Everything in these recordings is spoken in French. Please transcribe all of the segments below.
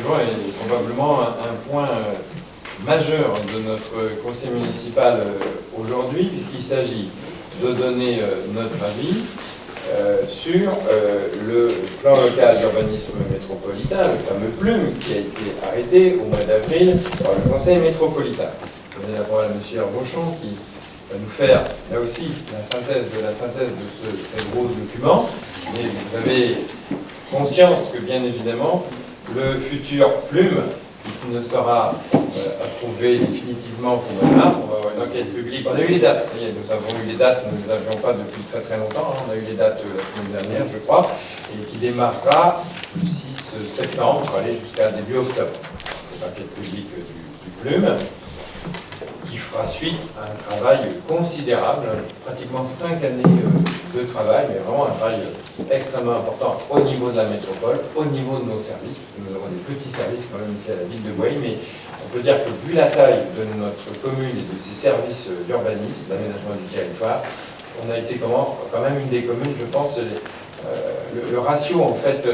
suivant est probablement un point majeur de notre conseil municipal aujourd'hui, puisqu'il s'agit de donner notre avis sur le plan local d'urbanisme métropolitain, le fameux PLUM, qui a été arrêté au mois d'avril par le conseil métropolitain. Je donne la parole à M. Herbochon qui va nous faire là aussi la synthèse de ce très gros document. Mais vous avez conscience que bien évidemment le futur PLUM, qui ne sera approuvé définitivement pour le mois, on va avoir une enquête publique. On a eu les dates, ça y est, nous avons eu les dates, nous ne les avions pas depuis très très longtemps, hein. On a eu les dates la semaine dernière, je crois, et qui démarrera le 6 septembre pour aller jusqu'à début octobre. C'est l'enquête publique du PLUM, qui fera suite à un travail considérable, pratiquement 5 années de travail, mais vraiment un travail extrêmement important au niveau de la métropole, au niveau de nos services, parce que nous avons des petits services quand même ici à la ville de Bouailly, mais on peut dire que vu la taille de notre commune et de ses services d'urbanisme, d'aménagement du territoire, on a été quand même une des communes, je pense, le ratio en fait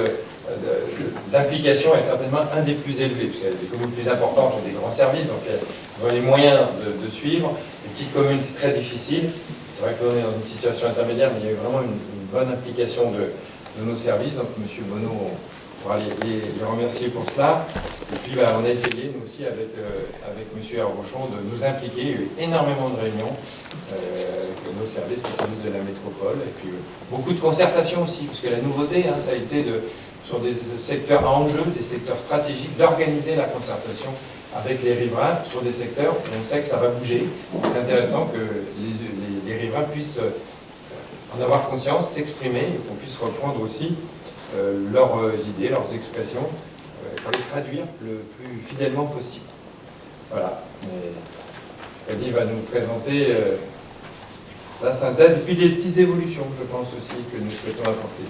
d'implication est certainement un des plus élevés, parce qu'il y a des communes plus importantes ont des grands services, donc elles ont les moyens de suivre. Les petites communes, c'est très difficile. C'est vrai que l'on est dans une situation intermédiaire, mais il y a eu vraiment une bonne implication de nos services. Donc M. Bonneau, on pourra les remercier pour cela. Et puis on a essayé, nous aussi, avec M. Herbochon, de nous impliquer. Il y a eu énormément de réunions avec nos services, les services de la métropole, et puis beaucoup de concertation aussi, parce que la nouveauté, hein, ça a été sur des secteurs à enjeu, des secteurs stratégiques, d'organiser la concertation avec les riverains sur des secteurs où on sait que ça va bouger. C'est intéressant que les riverains puissent en avoir conscience, s'exprimer, et qu'on puisse reprendre aussi leurs idées, leurs expressions, pour les traduire le plus fidèlement possible. Voilà. Eddie va nous présenter la synthèse, et puis des petites évolutions, je pense aussi, que nous souhaitons apporter.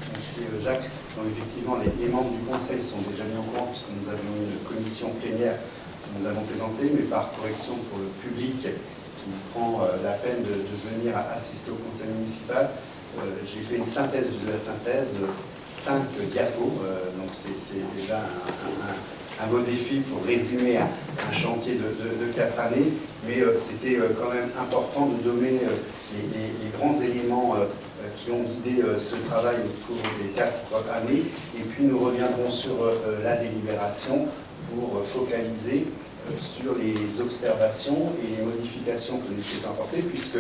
Merci Jacques. Donc, effectivement, les membres du Conseil sont déjà mis au courant puisque nous avions une commission plénière que nous avons présentée, mais par correction pour le public qui prend la peine de venir assister au Conseil municipal, j'ai fait une synthèse de la synthèse, 5 diapos, donc c'est déjà un beau défi pour résumer un chantier de 4 années, mais c'était quand même important de donner les grands éléments qui ont guidé ce travail au cours des 4 années, et puis nous reviendrons sur la délibération pour focaliser sur les observations et les modifications que nous souhaitons apporter, puisque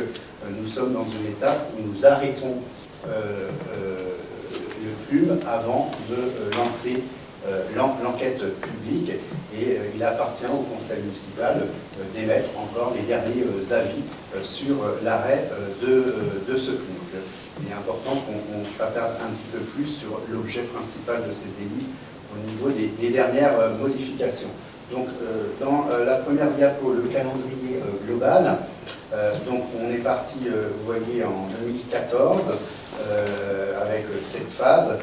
nous sommes dans une étape où nous arrêtons le PLUM avant de lancer l'enquête publique, et il appartient au conseil municipal d'émettre encore les derniers avis sur l'arrêt de ce PLUM. Donc, il est important qu'on s'attarde un petit peu plus sur l'objet principal de ces délits au niveau des dernières modifications. Donc, dans la première diapo, le calendrier global, donc on est parti, vous voyez, en 2014, avec cette phase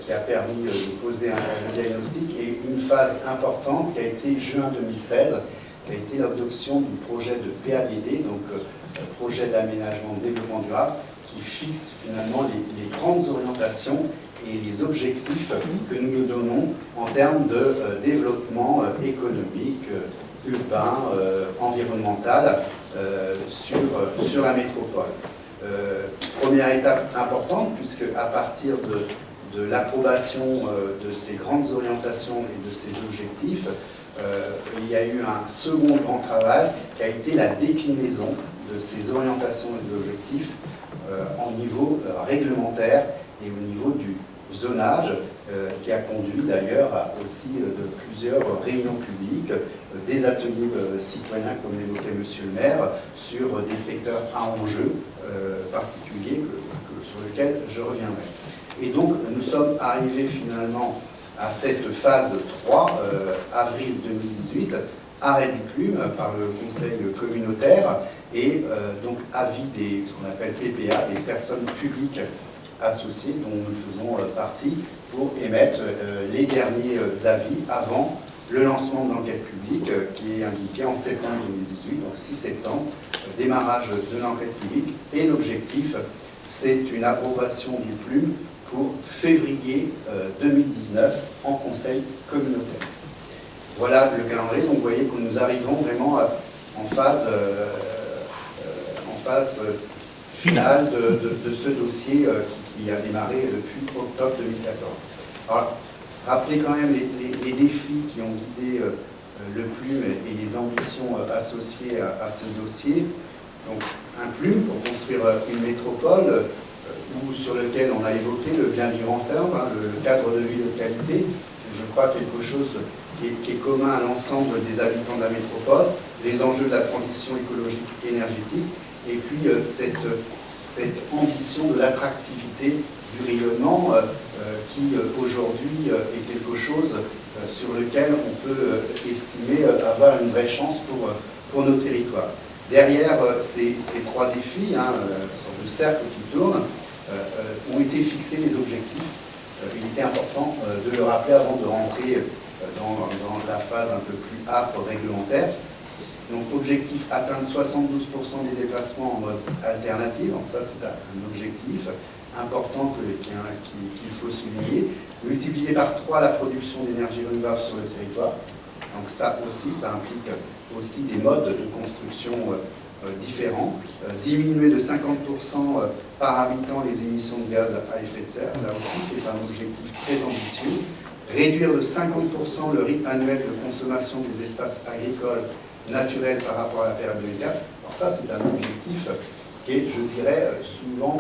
qui a permis de poser un diagnostic, et une phase importante qui a été juin 2016, qui a été l'adoption du projet de PADD, donc projet d'aménagement de développement durable, qui fixe finalement les grandes orientations et les objectifs que nous nous donnons en termes de développement économique, urbain, environnemental sur la métropole. Première étape importante, puisque à partir de l'approbation de ces grandes orientations et de ces objectifs, il y a eu un second grand travail qui a été la déclinaison de ces orientations et des objectifs en niveau réglementaire et au niveau du zonage, qui a conduit d'ailleurs à aussi de plusieurs réunions publiques, des ateliers citoyens, comme l'évoquait Monsieur le maire, sur des secteurs à enjeu particuliers sur lesquels je reviendrai. Et donc, nous sommes arrivés finalement à cette phase 3, avril 2018, arrêt du PLUM par le conseil communautaire, et donc avis des, ce qu'on appelle PPA, des personnes publiques associées dont nous faisons partie, pour émettre les derniers avis avant le lancement de l'enquête publique qui est indiqué en septembre 2018, donc 6 septembre, démarrage de l'enquête publique, et l'objectif c'est une approbation du PLUM pour février 2019 en conseil communautaire. Voilà le calendrier, donc vous voyez que nous arrivons vraiment en phase finale de ce dossier qui a démarré depuis octobre 2014. Alors, rappelez quand même les défis qui ont guidé le Plume et les ambitions associées à ce dossier. Donc, un Plume pour construire une métropole sur lequel on a évoqué le bien vivre ensemble, le cadre de vie de qualité. Je crois quelque chose qui est commun à l'ensemble des habitants de la métropole, les enjeux de la transition écologique et énergétique, et puis cette ambition de l'attractivité du rayonnement qui aujourd'hui est quelque chose sur lequel on peut estimer avoir une vraie chance pour nos territoires. Derrière ces trois défis, une sorte de cercle qui tourne, ont été fixés les objectifs. Il était important de le rappeler avant de rentrer dans la phase un peu plus âpre réglementaire. Donc objectif, atteindre 72% des déplacements en mode alternatif. Donc ça c'est un objectif important qu'il faut souligner. Multiplier par 3 la production d'énergie renouvelable sur le territoire. Donc ça aussi, ça implique aussi des modes de construction différents. Diminuer de 50% par habitant les émissions de gaz à effet de serre. Là aussi c'est un objectif très ambitieux. Réduire de 50% le rythme annuel de consommation des espaces agricoles naturels par rapport à la période 2004. Alors ça, c'est un objectif qui est, je dirais, souvent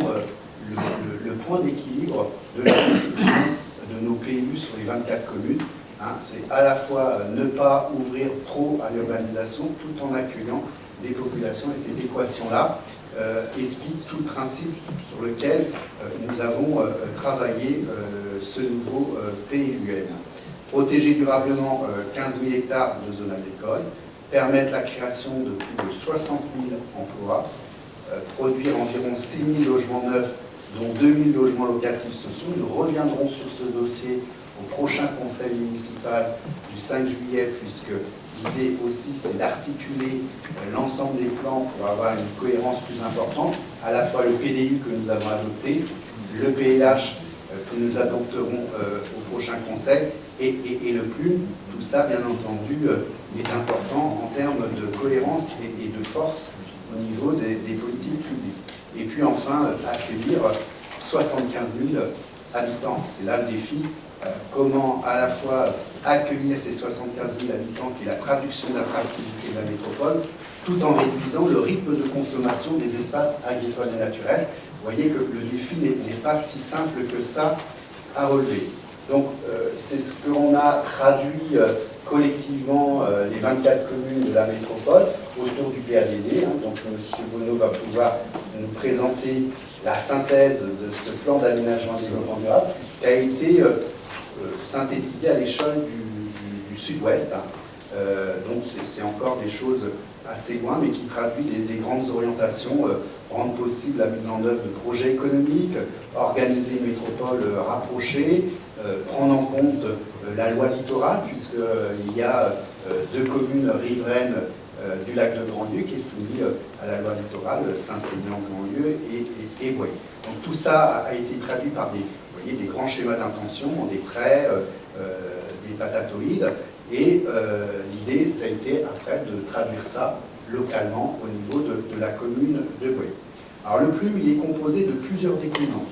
le point d'équilibre de la construction de nos PLU sur les 24 communes. C'est à la fois ne pas ouvrir trop à l'urbanisation tout en accueillant des populations. Et cette équation-là explique tout le principe sur lequel nous avons travaillé ce nouveau PLUN. Protéger durablement 15 000 hectares de zones agricoles, permettre la création de plus de 60 000 emplois, produire environ 6 000 logements neufs, dont 2 000 logements locatifs sociaux. Nous reviendrons sur ce dossier au prochain conseil municipal du 5 juillet, puisque l'idée aussi c'est d'articuler l'ensemble des plans pour avoir une cohérence plus importante, à la fois le PDU que nous avons adopté, le PLH que nous adopterons au prochain conseil et le Plume. Tout ça, bien entendu, est important en termes de cohérence et de force au niveau des politiques publiques. Et puis enfin, accueillir 75 000 habitants. C'est là le défi. Comment à la fois accueillir ces 75 000 habitants, qui est la traduction de l'attractivité de la métropole, tout en réduisant le rythme de consommation des espaces agricoles et naturels. Vous voyez que le défi n'est pas si simple que ça à relever. Donc c'est ce que l'on a traduit collectivement les 24 communes de la métropole autour du PADD. Donc M. Bonneau va pouvoir nous présenter la synthèse de ce plan d'aménagement et développement durable qui a été synthétisé à l'échelle du sud-ouest. Donc c'est encore des choses assez loin, mais qui traduit des grandes orientations, rendre possible la mise en œuvre de projets économiques, organiser une métropole rapprochée, prendre en compte la loi littorale, puisqu'il y a 2 communes riveraines du lac de Grandlieu qui est soumis à la loi littorale, Saint-Émilion-Grandlieu et Boyer. Donc tout ça a été traduit par des grands schémas d'intention, des traits, des patatoïdes, et l'idée, ça a été après de traduire ça localement au niveau de la commune de Boyer. Alors le Plume, il est composé de plusieurs déclinants.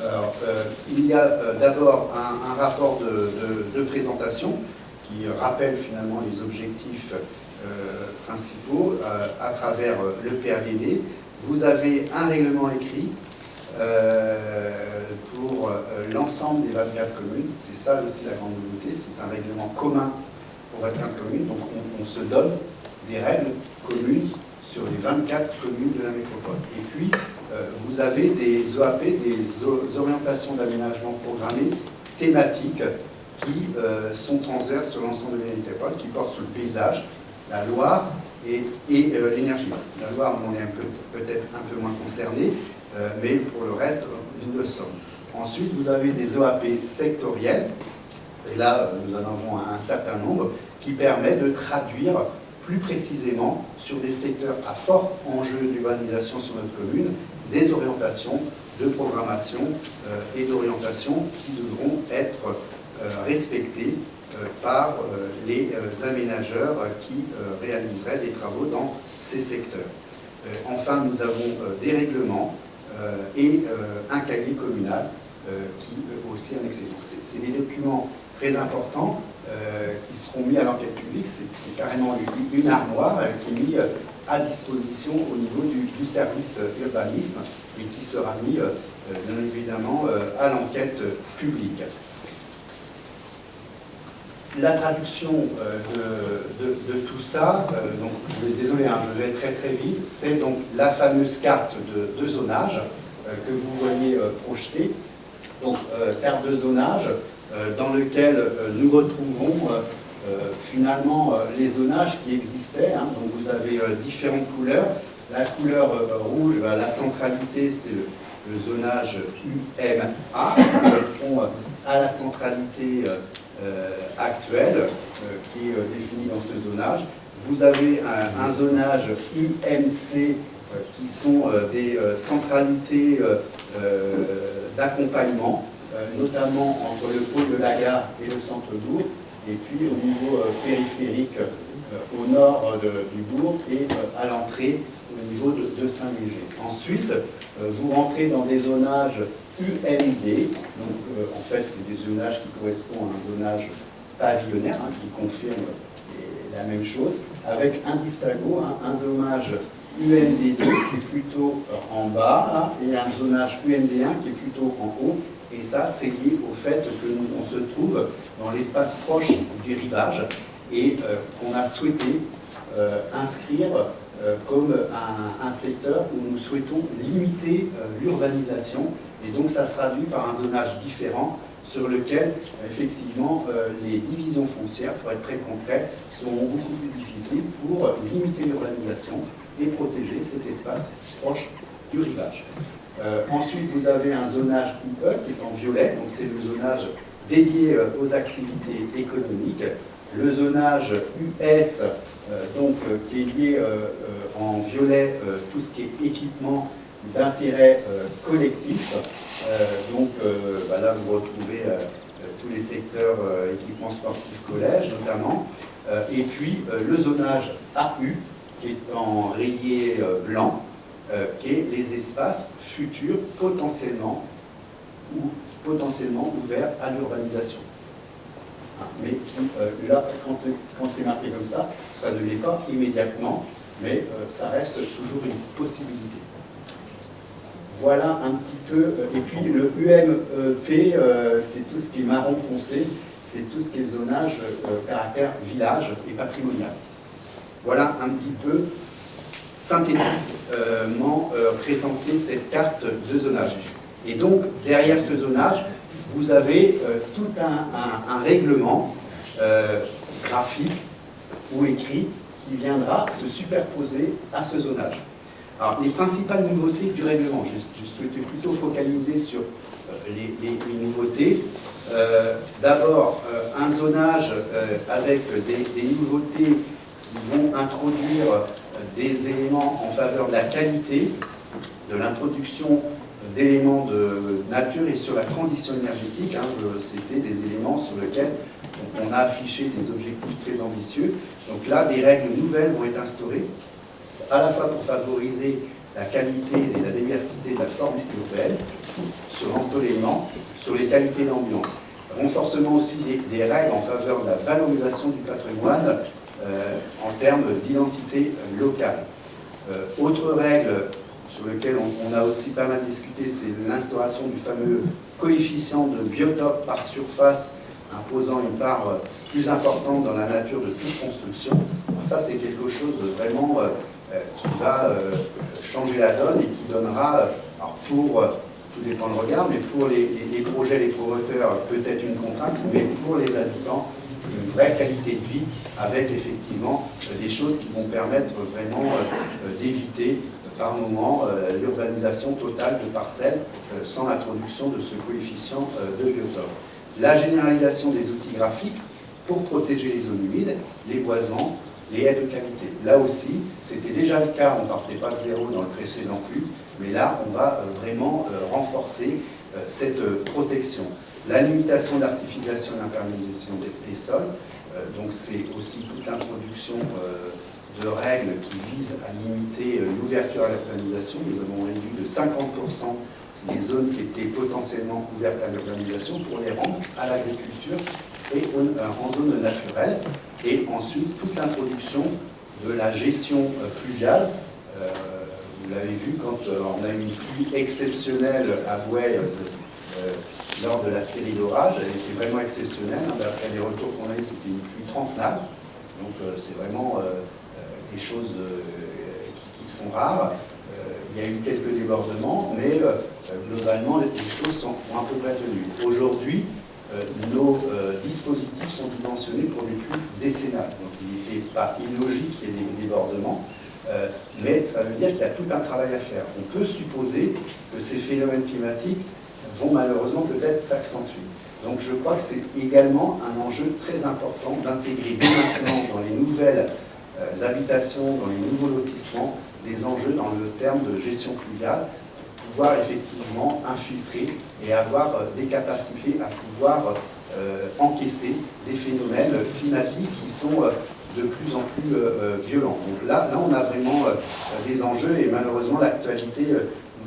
Alors, il y a d'abord un rapport de présentation qui rappelle finalement les objectifs principaux à travers le PADD. Vous avez un règlement écrit pour l'ensemble des 24 communes. C'est ça aussi la grande nouveauté, c'est un règlement commun pour 24 communes. Donc on se donne des règles communes sur les 24 communes de la métropole. Et puis, vous avez des OAP, des orientations d'aménagement programmées thématiques qui sont transverses sur l'ensemble de la métropole, qui portent sur le paysage, la Loire et l'énergie. La Loire, on est peut-être un peu moins concerné, mais pour le reste, nous le sommes. Ensuite, vous avez des OAP sectoriels, et là, nous en avons un certain nombre, qui permet de traduire plus précisément sur des secteurs à fort enjeu d'urbanisation sur notre commune, des orientations de programmation et d'orientation qui devront être respectés par les aménageurs qui réaliseraient des travaux dans ces secteurs. Enfin, nous avons des règlements et un cahier communal qui aussi annexé. C'est des documents très importants qui seront mis à l'enquête publique. C'est carrément une armoire qui est mise à disposition au niveau du service urbanisme et qui sera mis bien évidemment à l'enquête publique. La traduction de tout ça, donc désolé, je vais très très vite, c'est donc la fameuse carte de zonage que vous voyez projetée. Donc carte de zonage dans lequel nous retrouvons finalement les zonages qui existaient. Donc vous avez différentes couleurs. La couleur rouge, la centralité, c'est le zonage UMA, qui correspond à la centralité actuelle qui est définie dans ce zonage. Vous avez un zonage UMC qui sont des centralités d'accompagnement, notamment entre le pôle de la gare et le centre-bourg, et puis au niveau périphérique au nord du bourg et à l'entrée au niveau de Saint-Léger. Ensuite, vous rentrez dans des zonages UMD, donc en fait c'est des zonages qui correspondent à un zonage pavillonnaire, qui confirme la même chose, avec un distinguo, un zonage UMD2 qui est plutôt en bas, et un zonage UMD1 qui est plutôt en haut, et ça c'est lié au fait que on se trouve dans l'espace proche du rivage, et qu'on a souhaité inscrire comme un secteur où nous souhaitons limiter l'urbanisation, et donc ça se traduit par un zonage différent sur lequel, effectivement, les divisions foncières, pour être très concret, seront beaucoup plus difficiles pour limiter l'urbanisation et protéger cet espace proche du rivage. Ensuite, vous avez un zonage UE qui est en violet, donc c'est le zonage dédié aux activités économiques. Le zonage US, qui est lié en violet, tout ce qui est équipement d'intérêt collectif. Là, vous retrouvez tous les secteurs équipements sportifs collège, notamment. Et puis, le zonage AU, qui est en rayé blanc, qui est les espaces futurs potentiellement ouverts à l'urbanisation. Mais qui, là, quand c'est marqué comme ça ne l'est pas immédiatement, mais ça reste toujours une possibilité. Voilà un petit peu, et puis le UMP, c'est tout ce qui est marron foncé, c'est tout ce qui est le zonage caractère village et patrimonial. Voilà un petit peu synthétiquement présenter cette carte de zonage. Et donc, derrière ce zonage, vous avez tout un règlement graphique ou écrit qui viendra se superposer à ce zonage. Alors, les principales nouveautés du règlement, je souhaitais plutôt focaliser sur les nouveautés. D'abord, un zonage avec des nouveautés qui vont introduire des éléments en faveur de la qualité, de l'introduction d'éléments de nature et sur la transition énergétique. C'était des éléments sur lesquels on a affiché des objectifs très ambitieux. Donc là, des règles nouvelles vont être instaurées, à la fois pour favoriser la qualité et la diversité de la forme urbaine, sur l'ensoleillement, sur les qualités d'ambiance. Renforcement aussi des règles en faveur de la valorisation du patrimoine en termes d'identité locale. Autre règle sur laquelle on a aussi pas mal discuté, c'est l'instauration du fameux coefficient de biotope par surface, imposant une part plus importante dans la nature de toute construction. Alors ça, c'est quelque chose vraiment qui va changer la donne et qui donnera, alors pour, tout dépend le regard, mais pour les projets, les promoteurs, peut-être une contrainte, mais pour les habitants, une vraie qualité de vie avec effectivement des choses qui vont permettre vraiment d'éviter par moment l'urbanisation totale de parcelles sans l'introduction de ce coefficient de biotope. La généralisation des outils graphiques pour protéger les zones humides, les boisements, les haies de qualité. Là aussi, c'était déjà le cas, on ne partait pas de zéro dans le précédent PLU, mais là, on va vraiment renforcer cette protection. La limitation de l'artificialisation et l'imperméabilisation des sols, donc c'est aussi toute l'introduction de règles qui visent à limiter l'ouverture à l'urbanisation. Nous avons réduit de 50% les zones qui étaient potentiellement couvertes à l'urbanisation pour les rendre à l'agriculture et en zone naturelle. Et ensuite, toute l'introduction de la gestion pluviale. Vous l'avez vu, quand on a eu une pluie exceptionnelle à Bouay lors de la série d'orages, elle était vraiment exceptionnelle. D'après les retours qu'on a eu, c'était une pluie trentenaire. Donc c'est vraiment des choses qui sont rares. Il y a eu quelques débordements, mais globalement, les choses ont un peu près tenues. Aujourd'hui, nos dispositifs sont dimensionnés pour des pluies décennales. Donc il n'était pas illogique qu'il y ait des débordements, mais ça veut dire qu'il y a tout un travail à faire. On peut supposer que ces phénomènes climatiques vont malheureusement peut-être s'accentuer. Donc je crois que c'est également un enjeu très important d'intégrer dès maintenant dans les nouvelles habitations, dans les nouveaux lotissements, des enjeux dans le terme de gestion pluviale, pour pouvoir effectivement infiltrer et avoir des capacités à pouvoir encaisser des phénomènes climatiques qui sont de plus en plus violents. Donc là, on a vraiment des enjeux et malheureusement l'actualité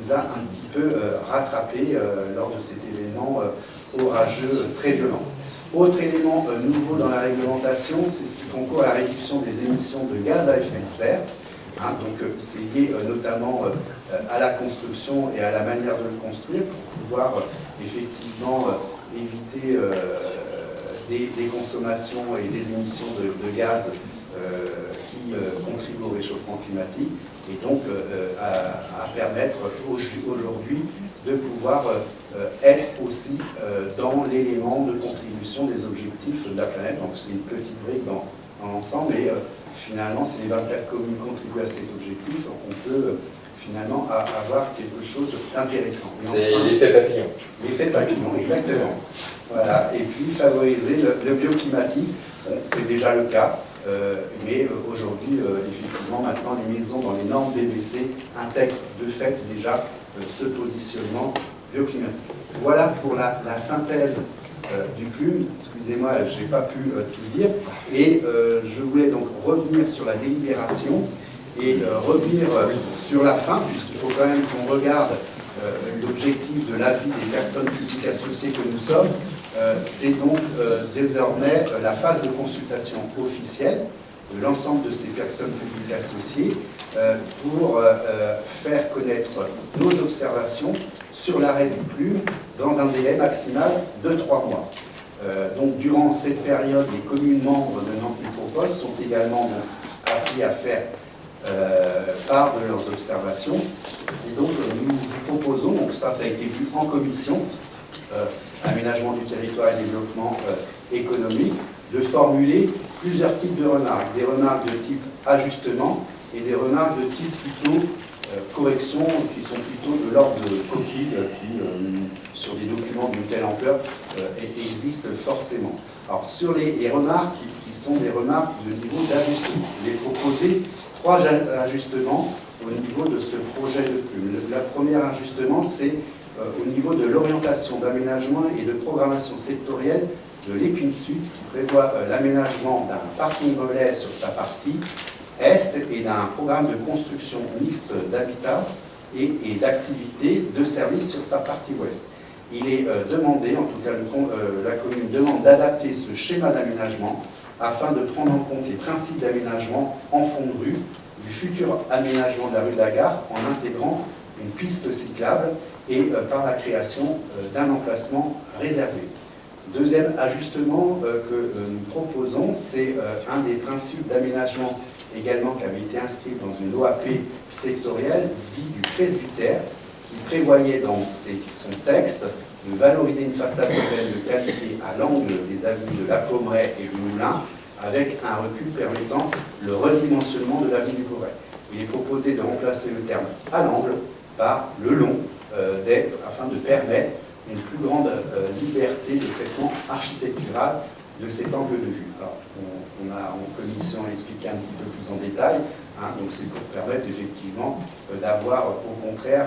nous a un petit peu rattrapé lors de cet événement orageux très violent. Autre élément nouveau dans la réglementation, c'est ce qui concourt à la réduction des émissions de gaz à effet de serre. Donc c'est lié notamment à la construction et à la manière de le construire pour pouvoir effectivement éviter des consommations et des émissions de gaz qui contribuent au réchauffement climatique et donc à permettre aujourd'hui de pouvoir être aussi dans l'élément de contribution des objectifs de la planète. Donc c'est une petite brique dans l'ensemble, mais finalement, si les 24 communes contribuent à cet objectif, on peut finalement avoir quelque chose d'intéressant. C'est l'effet papillon. L'effet papillon, exactement. Voilà. Et puis favoriser le bioclimatique, c'est déjà le cas. Mais aujourd'hui, effectivement, maintenant, les maisons dans les normes BBC intègrent de fait déjà ce positionnement bioclimatique. Voilà pour la synthèse du PLUM. Excusez-moi, je n'ai pas pu tout dire. Et je voulais donc revenir sur la délibération et revenir sur la fin, puisqu'il faut quand même qu'on regarde l'objectif de l'avis des personnes publiques associées que nous sommes. C'est donc désormais la phase de consultation officielle de l'ensemble de ces personnes publiques associées pour faire connaître nos observations sur l'arrêt du PLUM dans un délai maximal de 3 mois. Donc durant cette période, les communes membres de Nantes Métropole sont également appelées à faire part de leurs observations. Et donc nous vous proposons, donc ça a été vu en commission, aménagement du territoire et développement économique, de formuler plusieurs types de remarques. Des remarques de type ajustement et des remarques de type plutôt correction, qui sont plutôt de l'ordre de coquilles qui, sur des documents d'une telle ampleur, existent forcément. Alors sur les remarques qui sont des remarques de niveau d'ajustement, il est proposé 3 ajustements au niveau de ce projet de PLUM. Le premier ajustement, c'est au niveau de l'orientation d'aménagement et de programmation sectorielle de l'Épine Sud, qui prévoit l'aménagement d'un parking relais sur sa partie est et d'un programme de construction mixte d'habitat et d'activités de services sur sa partie ouest. Il est demandé, en tout cas la commune demande d'adapter ce schéma d'aménagement afin de prendre en compte les principes d'aménagement en fond de rue du futur aménagement de la rue de la Gare en intégrant une piste cyclable et par la création d'un emplacement réservé. Deuxième ajustement que nous proposons, c'est un des principes d'aménagement également qui avait été inscrit dans une OAP sectorielle, dit du presbytère, qui prévoyait dans son texte de valoriser une façade urbaine de qualité à l'angle des avenues de la Pommeraye et du Moulin, avec un recul permettant le redimensionnement de l'avenue du Bourret. Il est proposé de remplacer le terme « à l'angle » par le long, afin de permettre une plus grande liberté de traitement architectural de cet angle de vue. Alors, on a en commission expliqué expliquer un petit peu plus en détail. Donc c'est pour permettre effectivement d'avoir au contraire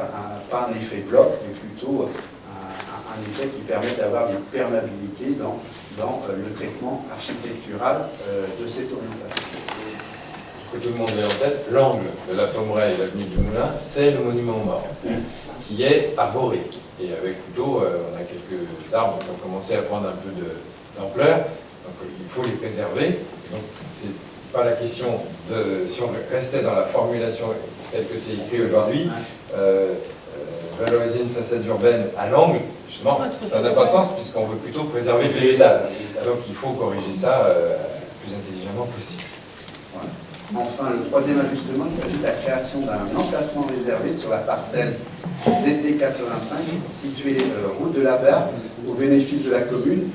pas un effet bloc, mais plutôt un effet qui permet d'avoir une perméabilité dans le traitement architectural de cette orientation. Que tout le monde ait en tête, l'angle de la Pommeraye et l'avenue du Moulin, c'est le monument aux morts, qui est arboré. Et avec plutôt, on a quelques arbres qui ont commencé à prendre un peu d'ampleur, donc il faut les préserver. Donc c'est pas la question de, si on restait dans la formulation telle que c'est écrit aujourd'hui, valoriser une façade urbaine à l'angle, justement, ça n'a pas de sens puisqu'on veut plutôt préserver le végétal. Donc il faut corriger ça le plus intelligemment possible. Enfin, le troisième ajustement, il s'agit de la création d'un emplacement réservé sur la parcelle ZT85, située route de la Barre, au bénéfice de la commune,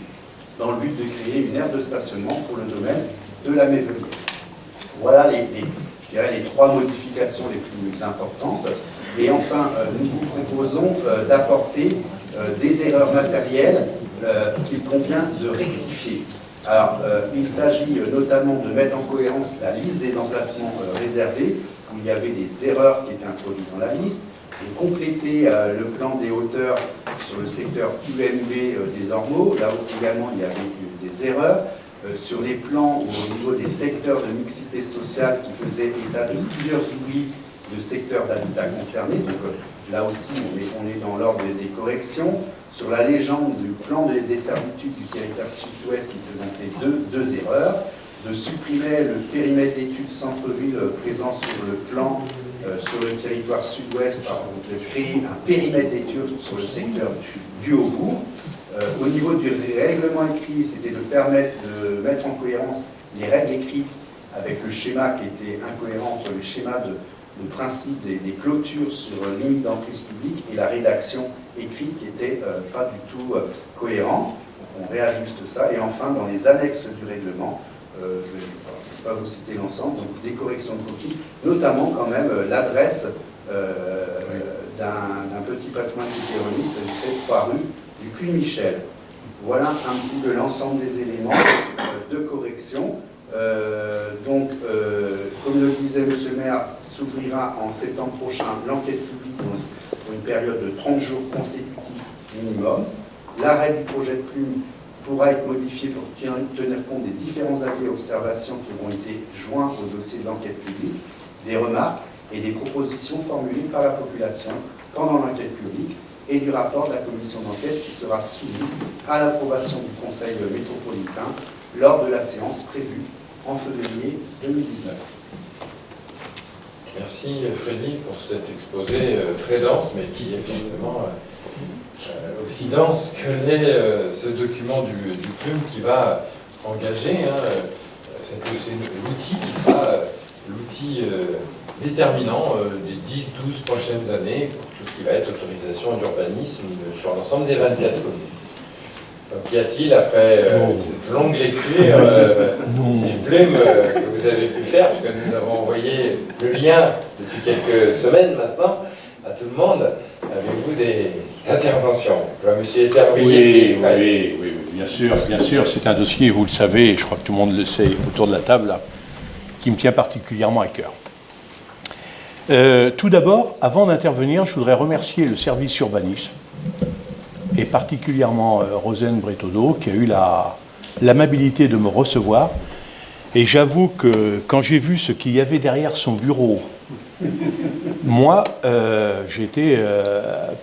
dans le but de créer une aire de stationnement pour le domaine de la mairie. Voilà je dirais les trois modifications les plus importantes. Et enfin, nous vous proposons d'apporter des erreurs matérielles qu'il convient de rectifier. Alors, il s'agit notamment de mettre en cohérence la liste des emplacements réservés, où il y avait des erreurs qui étaient introduites dans la liste, de compléter le plan des hauteurs sur le secteur UMB des Ormeaux, là où également il y avait eu des erreurs, sur les plans au niveau des secteurs de mixité sociale qui faisaient état de plusieurs oublis de secteurs d'habitat concernés, donc là aussi on est dans l'ordre des corrections. Sur la légende du plan des servitudes du territoire sud-ouest qui présentait deux erreurs, de supprimer le périmètre d'études centre-ville présent sur le plan sur le territoire sud-ouest, de créer un périmètre d'études sur le secteur du Haut-Bourg. Au niveau du règlement écrit, c'était de permettre de mettre en cohérence les règles écrites avec le schéma qui était incohérent entre le schéma de principe des clôtures sur limite d'emprise publique et la rédaction écrite qui n'était pas du tout cohérent. Donc on réajuste ça. Et enfin, dans les annexes du règlement, je ne vais pas vous citer l'ensemble, donc des corrections de copie, notamment quand même l'adresse d'un petit patrimoine qui était remis, il s'agissait de 3 rue du Puy-Michel. Voilà un peu de l'ensemble des éléments de correction. Comme le disait M. le maire, s'ouvrira en septembre prochain l'enquête publique pour une période de 30 jours consécutifs minimum. L'arrêt du projet de plume pourra être modifié pour tenir compte des différents avis et observations qui auront été joints au dossier de l'enquête publique, des remarques et des propositions formulées par la population pendant l'enquête publique et du rapport de la commission d'enquête qui sera soumis à l'approbation du Conseil métropolitain lors de la séance prévue en février 2019. Merci Freddy pour cet exposé très dense, mais qui est forcément aussi dense que l'est ce document du plume qui va engager c'est l'outil qui sera l'outil déterminant des 10-12 prochaines années pour tout ce qui va être autorisation d'urbanisme sur l'ensemble des 24 communes. Donc, qu'y a-t-il après cette longue lecture du plume que vous avez pu faire, parce que nous avons envoyé le lien depuis quelques semaines maintenant à tout le monde. Avez-vous des interventions? Monsieur Etervilliers. Oui, bien sûr, c'est un dossier, vous le savez, et je crois que tout le monde le sait autour de la table, là, qui me tient particulièrement à cœur. Tout d'abord, avant d'intervenir, je voudrais remercier le service urbanisme, et particulièrement Rosane Bretaudeau, qui a eu l'amabilité de me recevoir. Et j'avoue que quand j'ai vu ce qu'il y avait derrière son bureau, moi, j'ai été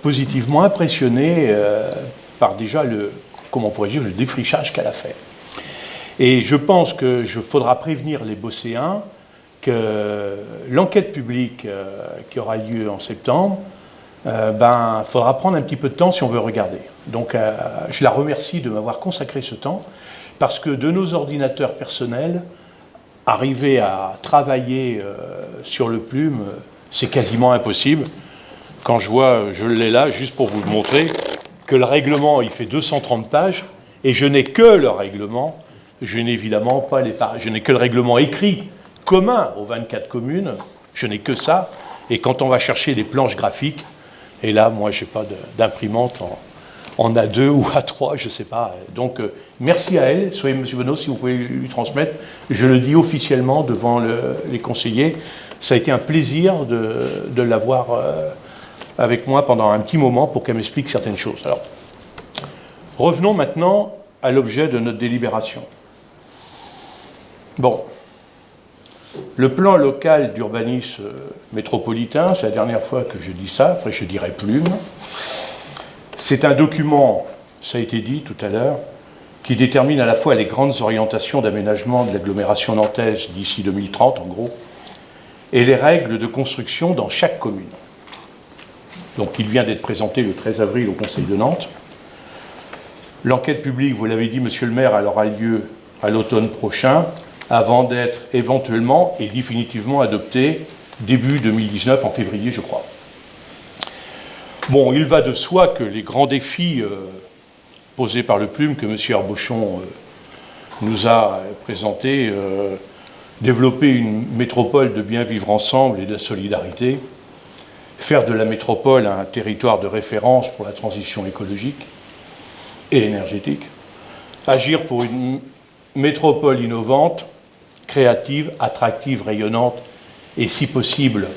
positivement impressionné par déjà le défrichage qu'elle a fait. Et je pense qu'il faudra prévenir les Bosséens que l'enquête publique qui aura lieu en septembre, faudra prendre un petit peu de temps si on veut regarder. Donc, je la remercie de m'avoir consacré ce temps, parce que de nos ordinateurs personnels, arriver à travailler sur le plume, c'est quasiment impossible. Quand je vois, je l'ai là, juste pour vous le montrer, que le règlement, il fait 230 pages, et je n'ai que le règlement, je n'ai évidemment pas je n'ai que le règlement écrit, commun aux 24 communes, je n'ai que ça, et quand on va chercher les planches graphiques, et là, moi, je n'ai pas d'imprimante en A2 ou A3, je ne sais pas. Donc, merci à elle. Soyez, M. Bonneau, si vous pouvez lui transmettre. Je le dis officiellement devant les conseillers. Ça a été un plaisir de l'avoir avec moi pendant un petit moment pour qu'elle m'explique certaines choses. Alors, revenons maintenant à l'objet de notre délibération. Bon. Le plan local d'urbanisme métropolitain, c'est la dernière fois que je dis ça, après je dirai plume. C'est un document, ça a été dit tout à l'heure, qui détermine à la fois les grandes orientations d'aménagement de l'agglomération nantaise d'ici 2030, en gros, et les règles de construction dans chaque commune. Donc il vient d'être présenté le 13 avril au Conseil de Nantes. L'enquête publique, vous l'avez dit, monsieur le maire, elle aura lieu à l'automne prochain, avant d'être éventuellement et définitivement adopté début 2019, en février, je crois. Bon, il va de soi que les grands défis posés par le Plume, que M. Herbochon nous a présentés, développer une métropole de bien vivre ensemble et de la solidarité, faire de la métropole un territoire de référence pour la transition écologique et énergétique, agir pour une métropole innovante, créative, attractive, rayonnante et, si possible,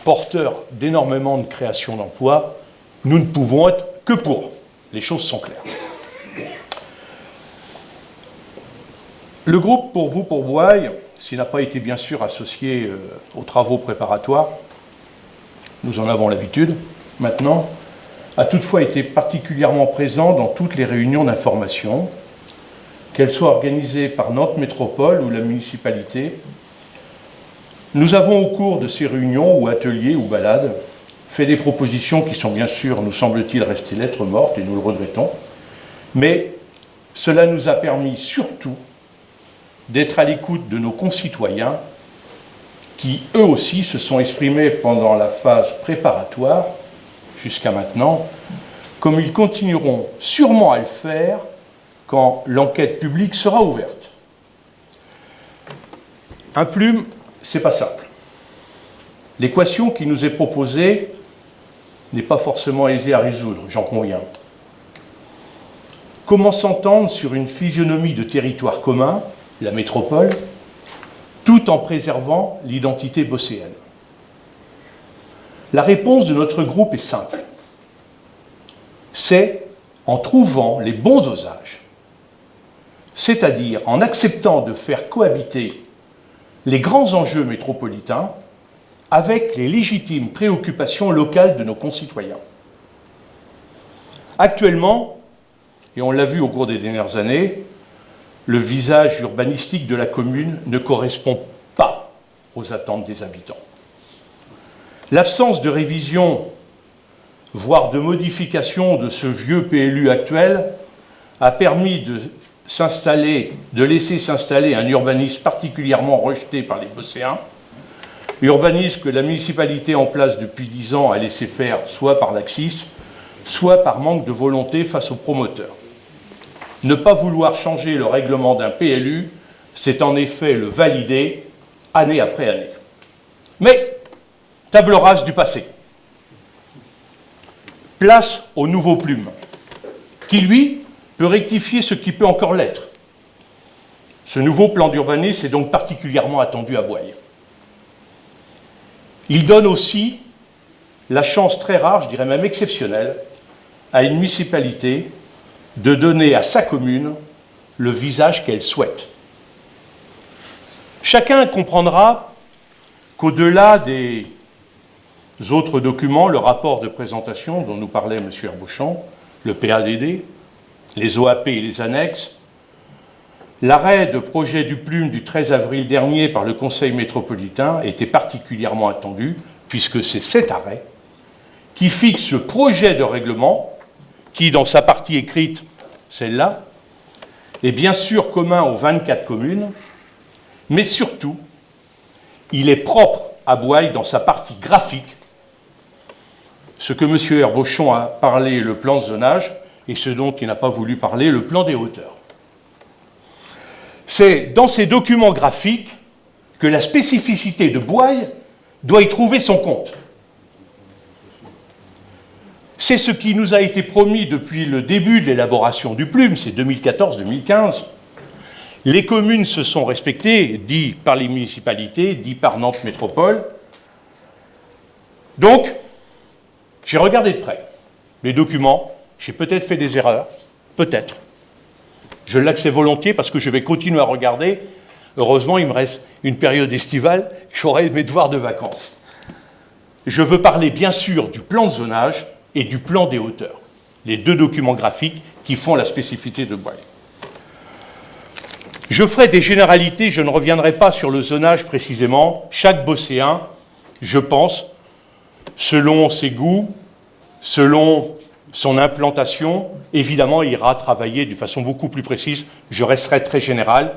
porteur d'énormément de création d'emplois, nous ne pouvons être que pour. Les choses sont claires. Le groupe Pour vous, pour Boye, s'il n'a pas été bien sûr associé aux travaux préparatoires, nous en avons l'habitude maintenant, a toutefois été particulièrement présent dans toutes les réunions d'information, qu'elles soient organisées par Nantes Métropole ou la municipalité. Nous avons, au cours de ces réunions ou ateliers ou balades, fait des propositions qui sont bien sûr, nous semble-t-il, restées lettres mortes, et nous le regrettons, mais cela nous a permis surtout d'être à l'écoute de nos concitoyens qui, eux aussi, se sont exprimés pendant la phase préparatoire, jusqu'à maintenant, comme ils continueront sûrement à le faire quand l'enquête publique sera ouverte. Un Plume, c'est pas simple. L'équation qui nous est proposée n'est pas forcément aisée à résoudre, j'en conviens. Comment s'entendre sur une physionomie de territoire commun, la métropole, tout en préservant l'identité bosséenne? La réponse de notre groupe est simple. C'est en trouvant les bons dosages, c'est-à-dire en acceptant de faire cohabiter les grands enjeux métropolitains avec les légitimes préoccupations locales de nos concitoyens. Actuellement, et on l'a vu au cours des dernières années, le visage urbanistique de la commune ne correspond pas aux attentes des habitants. L'absence de révision, voire de modification de ce vieux PLU actuel, a permis de laisser s'installer un urbanisme particulièrement rejeté par les Bosséens, urbanisme que la municipalité en place depuis 10 ans a laissé faire soit par laxisme, soit par manque de volonté face aux promoteurs. Ne pas vouloir changer le règlement d'un PLU, c'est en effet le valider année après année. Mais, table rase du passé. Place au nouveau Plume, qui, lui, peut rectifier ce qui peut encore l'être. Ce nouveau plan d'urbanisme est donc particulièrement attendu à Boye. Il donne aussi la chance très rare, je dirais même exceptionnelle, à une municipalité de donner à sa commune le visage qu'elle souhaite. Chacun comprendra qu'au-delà des autres documents, le rapport de présentation dont nous parlait M. Herbochon, le PADD, les OAP et les annexes, l'arrêt de projet du Plume du 13 avril dernier par le Conseil métropolitain était particulièrement attendu, puisque c'est cet arrêt qui fixe le projet de règlement qui, dans sa partie écrite, celle-là, est bien sûr commun aux 24 communes, mais surtout, il est propre à Boye dans sa partie graphique, ce que M. Herbochon a parlé, le plan de zonage, et ce dont il n'a pas voulu parler, le plan des hauteurs. C'est dans ces documents graphiques que la spécificité de Boye doit y trouver son compte. C'est ce qui nous a été promis depuis le début de l'élaboration du PLUM, c'est 2014-2015. Les communes se sont respectées, dit par les municipalités, dit par Nantes Métropole. Donc, j'ai regardé de près les documents, j'ai peut-être fait des erreurs, peut-être. Je l'accepte volontiers parce que je vais continuer à regarder. Heureusement, il me reste une période estivale, j'aurai mes devoirs de vacances. Je veux parler bien sûr du plan de zonage et du plan des hauteurs, les deux documents graphiques qui font la spécificité de Boyle. Je ferai des généralités, je ne reviendrai pas sur le zonage précisément. Chaque bosséen, je pense, selon ses goûts, selon son implantation, évidemment, ira travailler de façon beaucoup plus précise. Je resterai très général.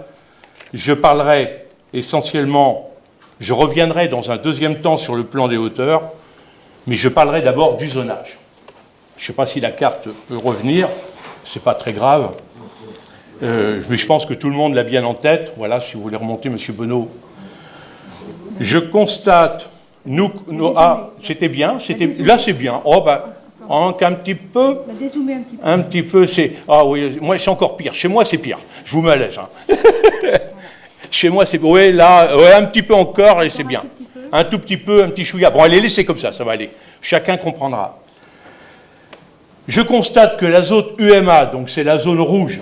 Je parlerai essentiellement, je reviendrai dans un deuxième temps sur le plan des hauteurs, mais je parlerai d'abord du zonage. Je ne sais pas si la carte peut revenir, ce n'est pas très grave. Mais je pense que tout le monde l'a bien en tête. Voilà, si vous voulez remonter, M. Bonneau. Je constate... c'était bien. Là, c'est bien. Oh, un petit peu. Un petit peu, c'est... Ah oui, moi, c'est encore pire. Chez moi, c'est pire. Je vous mets à l'aise. Hein. Chez moi, c'est... Oui, là, ouais, un petit peu encore, et c'est bien. Un tout petit peu, un petit chouïa. Bon, allez, laissez comme ça va aller. Chacun comprendra. Je constate que la zone UMA, donc c'est la zone rouge,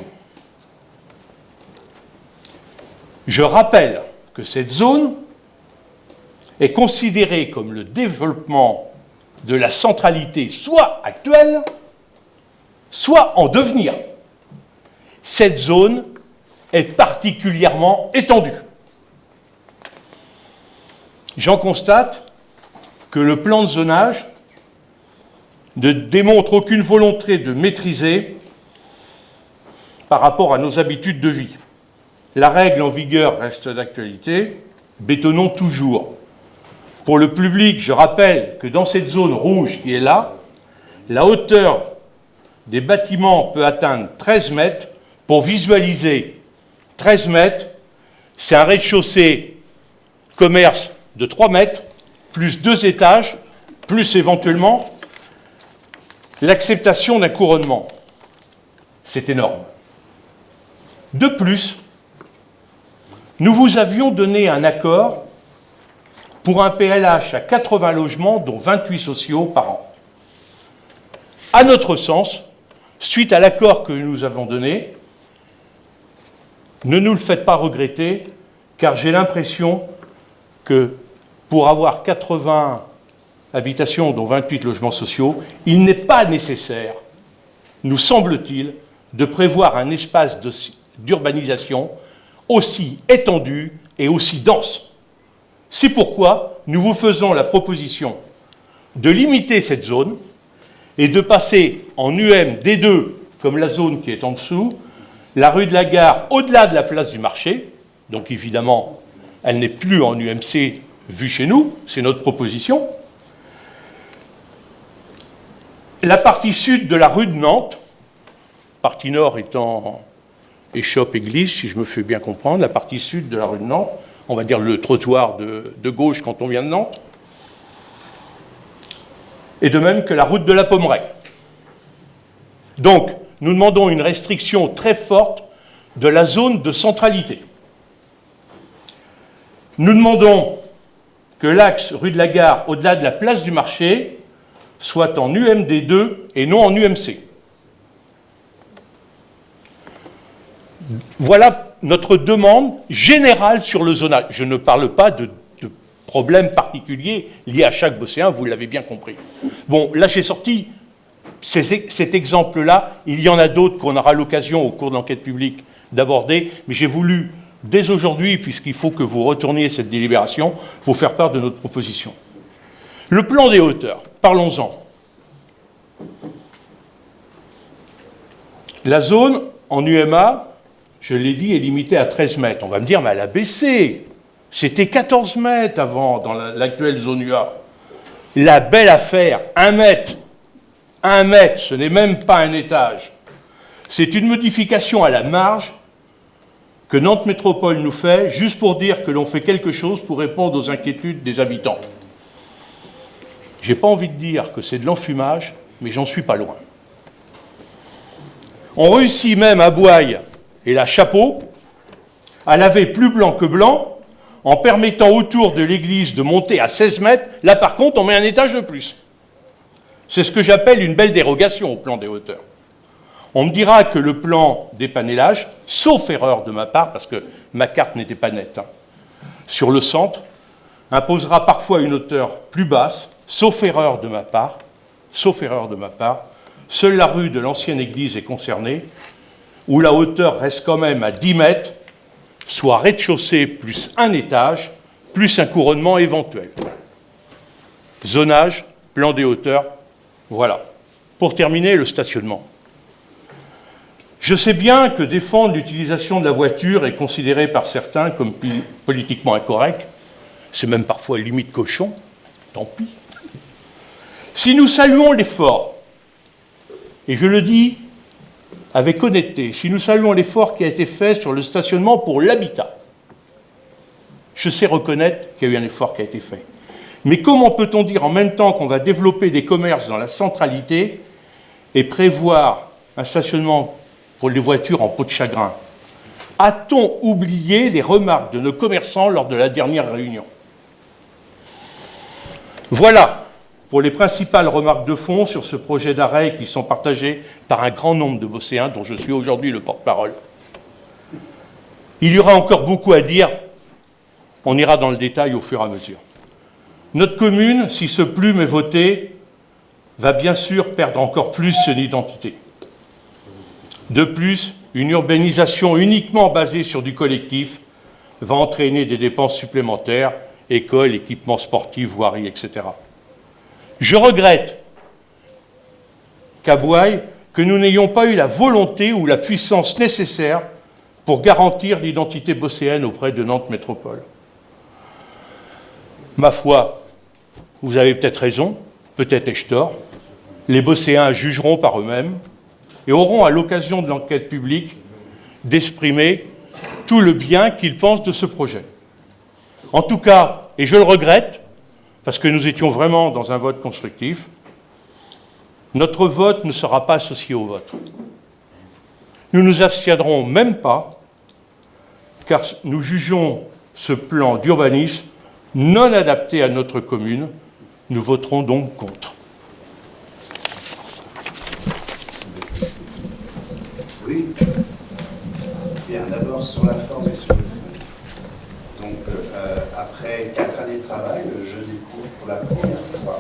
je rappelle que cette zone est considérée comme le développement de la centralité soit actuelle, soit en devenir. Cette zone est particulièrement étendue. J'en constate que le plan de zonage ne démontre aucune volonté de maîtriser par rapport à nos habitudes de vie. La règle en vigueur reste d'actualité. Bétonnons toujours. Pour le public, je rappelle que dans cette zone rouge qui est là, la hauteur des bâtiments peut atteindre 13 mètres. Pour visualiser 13 mètres, c'est un rez-de-chaussée commerce de 3 mètres, plus 2 étages, plus éventuellement l'acceptation d'un couronnement. C'est énorme. De plus, nous vous avions donné un accord pour un PLH à 80 logements, dont 28 sociaux par an. À notre sens, suite à l'accord que nous avons donné, ne nous le faites pas regretter, car j'ai l'impression que pour avoir 80 habitations, dont 28 logements sociaux, il n'est pas nécessaire, nous semble-t-il, de prévoir un espace d'urbanisation aussi étendu et aussi dense. C'est pourquoi nous vous faisons la proposition de limiter cette zone et de passer en UM D2, comme la zone qui est en dessous, la rue de la Gare au-delà de la place du marché. Donc évidemment, elle n'est plus en UMC vue chez nous, c'est notre proposition. La partie sud de la rue de Nantes, partie nord étant Échoppe-Église, si je me fais bien comprendre, la partie sud de la rue de Nantes, on va dire le trottoir de gauche quand on vient de Nantes, et de même que la route de la Pommeraye. Donc, nous demandons une restriction très forte de la zone de centralité. Nous demandons que l'axe rue de la Gare, au-delà de la place du marché, soit en UMD2 et non en UMC. Voilà notre demande générale sur le zonage. Je ne parle pas de problèmes particuliers liés à chaque bosséen, vous l'avez bien compris. Bon, là j'ai sorti cet exemple-là. Il y en a d'autres qu'on aura l'occasion au cours de l'enquête publique d'aborder, mais j'ai voulu, dès aujourd'hui, puisqu'il faut que vous retourniez cette délibération, vous faire part de notre proposition. Le plan des hauteurs, parlons-en. La zone en UMA, je l'ai dit, est limitée à 13 mètres. On va me dire, mais elle a baissé. C'était 14 mètres avant, dans l'actuelle zone UA. La belle affaire, 1 mètre. 1 mètre, ce n'est même pas un étage. C'est une modification à la marge que Nantes Métropole nous fait, juste pour dire que l'on fait quelque chose pour répondre aux inquiétudes des habitants. Je n'ai pas envie de dire que c'est de l'enfumage, mais j'en suis pas loin. On réussit même à Bouaille et la Chapeau à laver plus blanc que blanc en permettant autour de l'église de monter à 16 mètres. Là, par contre, on met un étage de plus. C'est ce que j'appelle une belle dérogation au plan des hauteurs. On me dira que le plan des panellages, sauf erreur de ma part, parce que ma carte n'était pas nette, sur le centre, imposera parfois une hauteur plus basse, sauf erreur de ma part. Seule la rue de l'ancienne église est concernée, où la hauteur reste quand même à 10 mètres, soit rez-de-chaussée plus un étage, plus un couronnement éventuel. Zonage, plan des hauteurs, voilà. Pour terminer, le stationnement. Je sais bien que défendre l'utilisation de la voiture est considéré par certains comme politiquement incorrect. C'est même parfois limite cochon. Tant pis. Si nous saluons l'effort, et je le dis avec honnêteté, si nous saluons l'effort qui a été fait sur le stationnement pour l'habitat, je sais reconnaître qu'il y a eu un effort qui a été fait. Mais comment peut-on dire en même temps qu'on va développer des commerces dans la centralité et prévoir un stationnement pour les voitures en peau de chagrin? A-t-on oublié les remarques de nos commerçants lors de la dernière réunion? Voilà pour les principales remarques de fond sur ce projet d'arrêt qui sont partagées par un grand nombre de Bosséens dont je suis aujourd'hui le porte-parole. Il y aura encore beaucoup à dire, on ira dans le détail au fur et à mesure. Notre commune, si ce plume est voté, va bien sûr perdre encore plus son identité. De plus, une urbanisation uniquement basée sur du collectif va entraîner des dépenses supplémentaires, écoles, équipements sportifs, voiries, etc. Je regrette qu'à Bouaille, que nous n'ayons pas eu la volonté ou la puissance nécessaire pour garantir l'identité bosséenne auprès de Nantes Métropole. Ma foi, vous avez peut-être raison, peut-être ai-je tort. Les Bosséens jugeront par eux-mêmes et auront, à l'occasion de l'enquête publique, d'exprimer tout le bien qu'ils pensent de ce projet. En tout cas, et je le regrette, parce que nous étions vraiment dans un vote constructif, notre vote ne sera pas associé au vôtre. Nous nous abstiendrons même pas, car nous jugeons ce plan d'urbanisme non adapté à notre commune. Nous voterons donc contre. Oui. Bien, d'abord sur la forme et sur le fond. Donc, après 4 années de travail, je découvre pour la première fois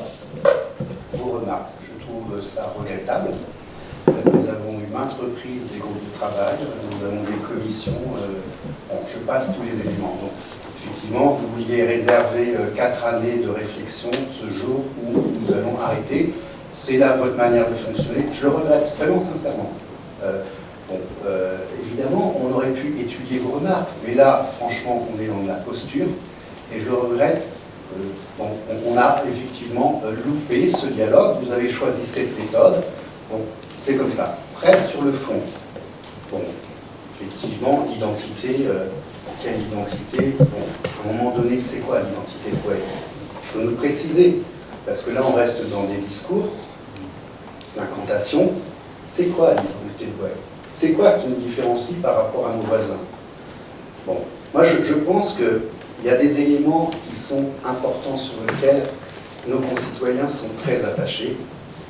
vos remarques. Je trouve ça regrettable. Nous avons eu maintes reprises des groupes de travail, nous avons des commissions. Bon, je passe tous les éléments. Donc, effectivement, vous vouliez réserver 4 années de réflexion ce jour où nous allons arrêter. C'est là votre manière de fonctionner. Je le regrette vraiment sincèrement. Évidemment, on aurait pu étudier vos remarques, mais là, franchement, on est dans de la posture, et je le regrette. On a effectivement loupé ce dialogue. Vous avez choisi cette méthode. Bon, c'est comme ça. Après, sur le fond, bon, effectivement, l'identité, quelle identité? Bon, à un moment donné, c'est quoi l'identité de Bouaille? Il faut nous préciser, parce que là, on reste dans des discours, l'incantation. C'est quoi l'identité de Bouaille? C'est quoi qui nous différencie par rapport à nos voisins? Bon, moi, je pense qu'il y a des éléments qui sont importants sur lesquels nos concitoyens sont très attachés.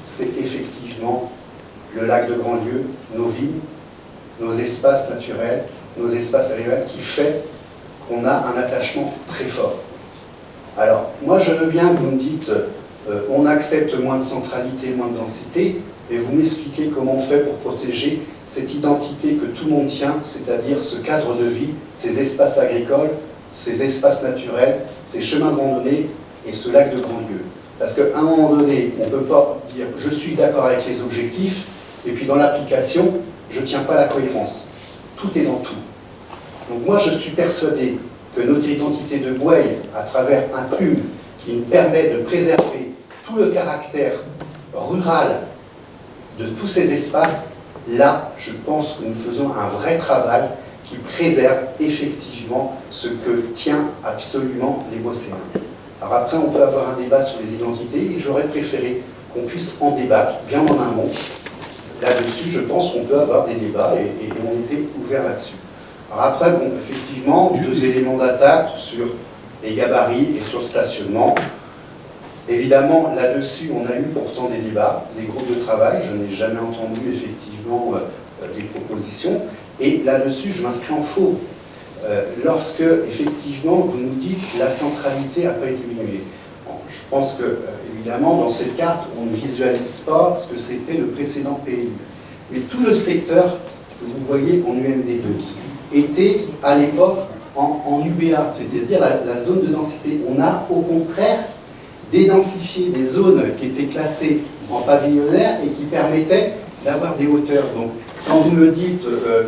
C'est effectivement le lac de Grandlieu, nos vignes, nos espaces naturels, nos espaces agricoles, qui fait qu'on a un attachement très fort. Alors, moi, je veux bien que vous me dites, on accepte moins de centralité, moins de densité, et vous m'expliquez comment on fait pour protéger cette identité que tout le monde tient, c'est-à-dire ce cadre de vie, ces espaces agricoles, ces espaces naturels, ces chemins de randonnée et ce lac de Grandlieu. Parce qu'à un moment donné, on ne peut pas dire « je suis d'accord avec les objectifs » et puis dans l'application, je ne tiens pas la cohérence. Tout est dans tout. Donc moi, je suis persuadé que notre identité de Bouaille, à travers un plume qui nous permet de préserver tout le caractère rural de tous ces espaces, là, je pense que nous faisons un vrai travail qui préserve effectivement ce que tient absolument les Bosséens. Alors après, on peut avoir un débat sur les identités, et j'aurais préféré qu'on puisse en débattre bien en amont. Là-dessus, je pense qu'on peut avoir des débats et on était ouvert là-dessus. Alors après, bon, effectivement, 2 éléments d'attaque sur les gabarits et sur le stationnement. Évidemment, là-dessus, on a eu pourtant des débats, des groupes de travail. Je n'ai jamais entendu effectivement des propositions. Et là-dessus, je m'inscris en faux. Lorsque, effectivement, vous nous dites que la centralité n'a pas été diminuée. Bon, je pense que, évidemment, dans cette carte, on ne visualise pas ce que c'était le précédent PLU. Mais tout le secteur que vous voyez en UMD2 était, à l'époque, en UBA, c'est-à-dire la zone de densité. On a, au contraire, dédensifié des zones qui étaient classées en pavillonnaire et qui permettaient d'avoir des hauteurs. Donc, quand vous me dites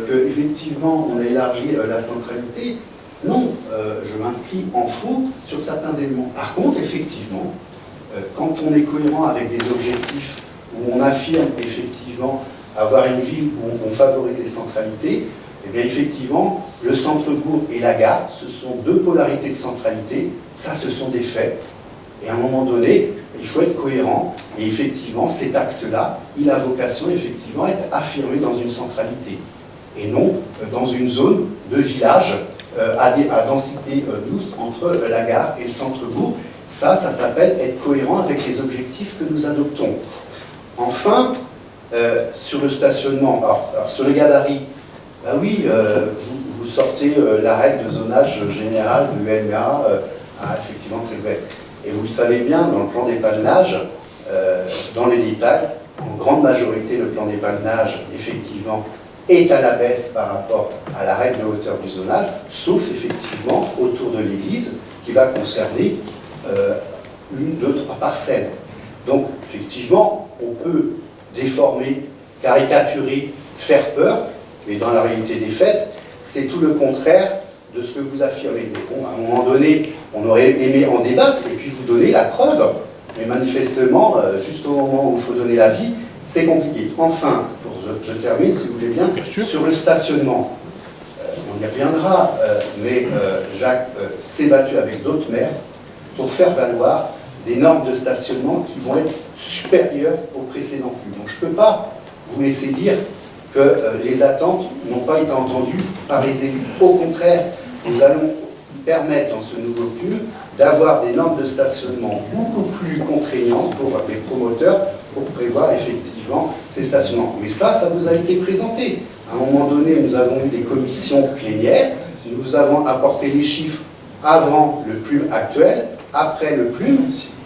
qu'effectivement on a élargi la centralité, non, je m'inscris en faux sur certains éléments. Par contre, effectivement, quand on est cohérent avec des objectifs où on affirme effectivement avoir une ville où on favorise les centralités, eh bien effectivement, le centre-bourg et la gare, ce sont 2 polarités de centralité, ça ce sont des faits. Et à un moment donné, il faut être cohérent, et effectivement, cet axe-là, il a vocation effectivement à être affirmé dans une centralité, et non dans une zone de village à densité douce entre la gare et le centre-bourg. Ça s'appelle être cohérent avec les objectifs que nous adoptons. Enfin, sur le stationnement, alors sur le gabarit, bah oui, vous sortez la règle de zonage général de l'UMA à effectivement 13 mètres. Et vous le savez bien, dans le plan d'épanelage, dans les détails, en grande majorité, le plan d'épanelage, effectivement, est à la baisse par rapport à la règle de hauteur du zonage, sauf effectivement autour de l'église, qui va concerner 1, 2, 3 parcelles. Donc, effectivement, on peut déformer, caricaturer, faire peur, mais dans la réalité des faits, c'est tout le contraire de ce que vous affirmez. Mais bon, à un moment donné, on aurait aimé en débattre et puis vous donner la preuve, mais manifestement, juste au moment où il faut donner l'avis, c'est compliqué. Enfin, je termine, si vous voulez bien, sur le stationnement. On y reviendra, mais Jacques s'est battu avec d'autres maires pour faire valoir des normes de stationnement qui vont être supérieures aux précédents PLU. Donc je ne peux pas vous laisser dire que les attentes n'ont pas été entendues par les élus. Au contraire, nous allons permettre dans ce nouveau PLU d'avoir des normes de stationnement beaucoup plus contraignantes pour les promoteurs pour prévoir effectivement ces stationnements. Mais ça vous a été présenté. À un moment donné, nous avons eu des commissions plénières, nous avons apporté les chiffres avant le PLU actuel, après le PLU,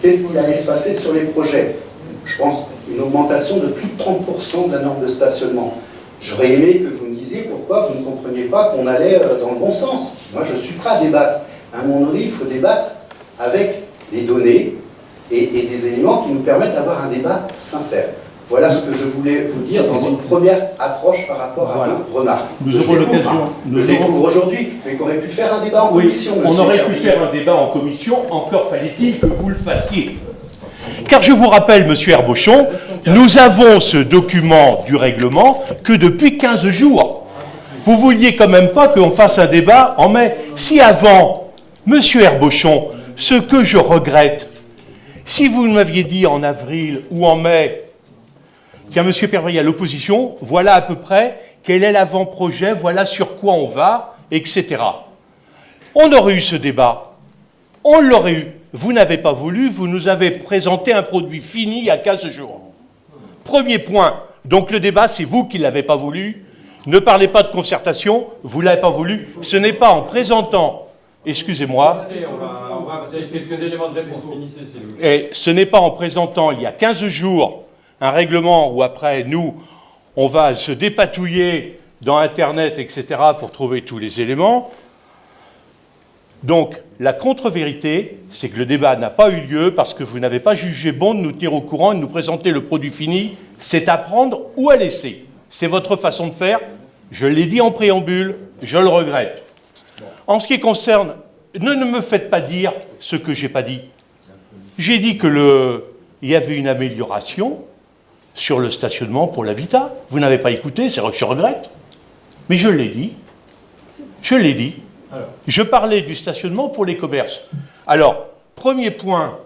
qu'est-ce qu'il allait se passer sur les projets? Je pense une augmentation de plus de 30% de la norme de stationnement. J'aurais aimé que vous me disiez pourquoi vous ne compreniez pas qu'on allait dans le bon sens. Moi, je suis prêt à débattre. À un moment donné, il faut débattre avec des données et des éléments qui nous permettent d'avoir un débat sincère. Voilà ce que je voulais vous dire dans une première approche par rapport à vos remarques. Nous aurons l'occasion. Je découvre aujourd'hui, mais qu'on aurait pu faire un débat en commission. On aurait pu faire un débat en commission, encore fallait-il que vous le fassiez. Car je vous rappelle, monsieur Herbochon, nous avons ce document du règlement que depuis 15 jours. Vous vouliez quand même pas qu'on fasse un débat en mai. Si avant, monsieur Herbochon, ce que je regrette, si vous m'aviez dit en avril ou en mai, tiens, monsieur Perveille, à l'opposition, voilà à peu près quel est l'avant-projet, voilà sur quoi on va, etc. On aurait eu ce débat. On l'aurait eu. Vous n'avez pas voulu, vous nous avez présenté un produit fini il y a 15 jours. Premier point. Donc le débat, c'est vous qui ne l'avez pas voulu. Ne parlez pas de concertation, vous ne l'avez pas voulu. Ce n'est pas en présentant, excusez-moi, on va quelques éléments de réponse. Finissez, s'il vous plaît. et ce n'est pas en présentant il y a 15 jours un règlement où après, nous, on va se dépatouiller dans Internet, etc., pour trouver tous les éléments. Donc, la contre-vérité, c'est que le débat n'a pas eu lieu parce que vous n'avez pas jugé bon de nous tenir au courant et de nous présenter le produit fini. C'est à prendre ou à laisser. C'est votre façon de faire. Je l'ai dit en préambule, je le regrette. En ce qui concerne... Ne me faites pas dire ce que je n'ai pas dit. J'ai dit qu'il y avait une amélioration sur le stationnement pour l'habitat. Vous n'avez pas écouté, c'est vrai que je regrette. Mais je l'ai dit. Je l'ai dit. Je parlais du stationnement pour les commerces. Alors, premier point,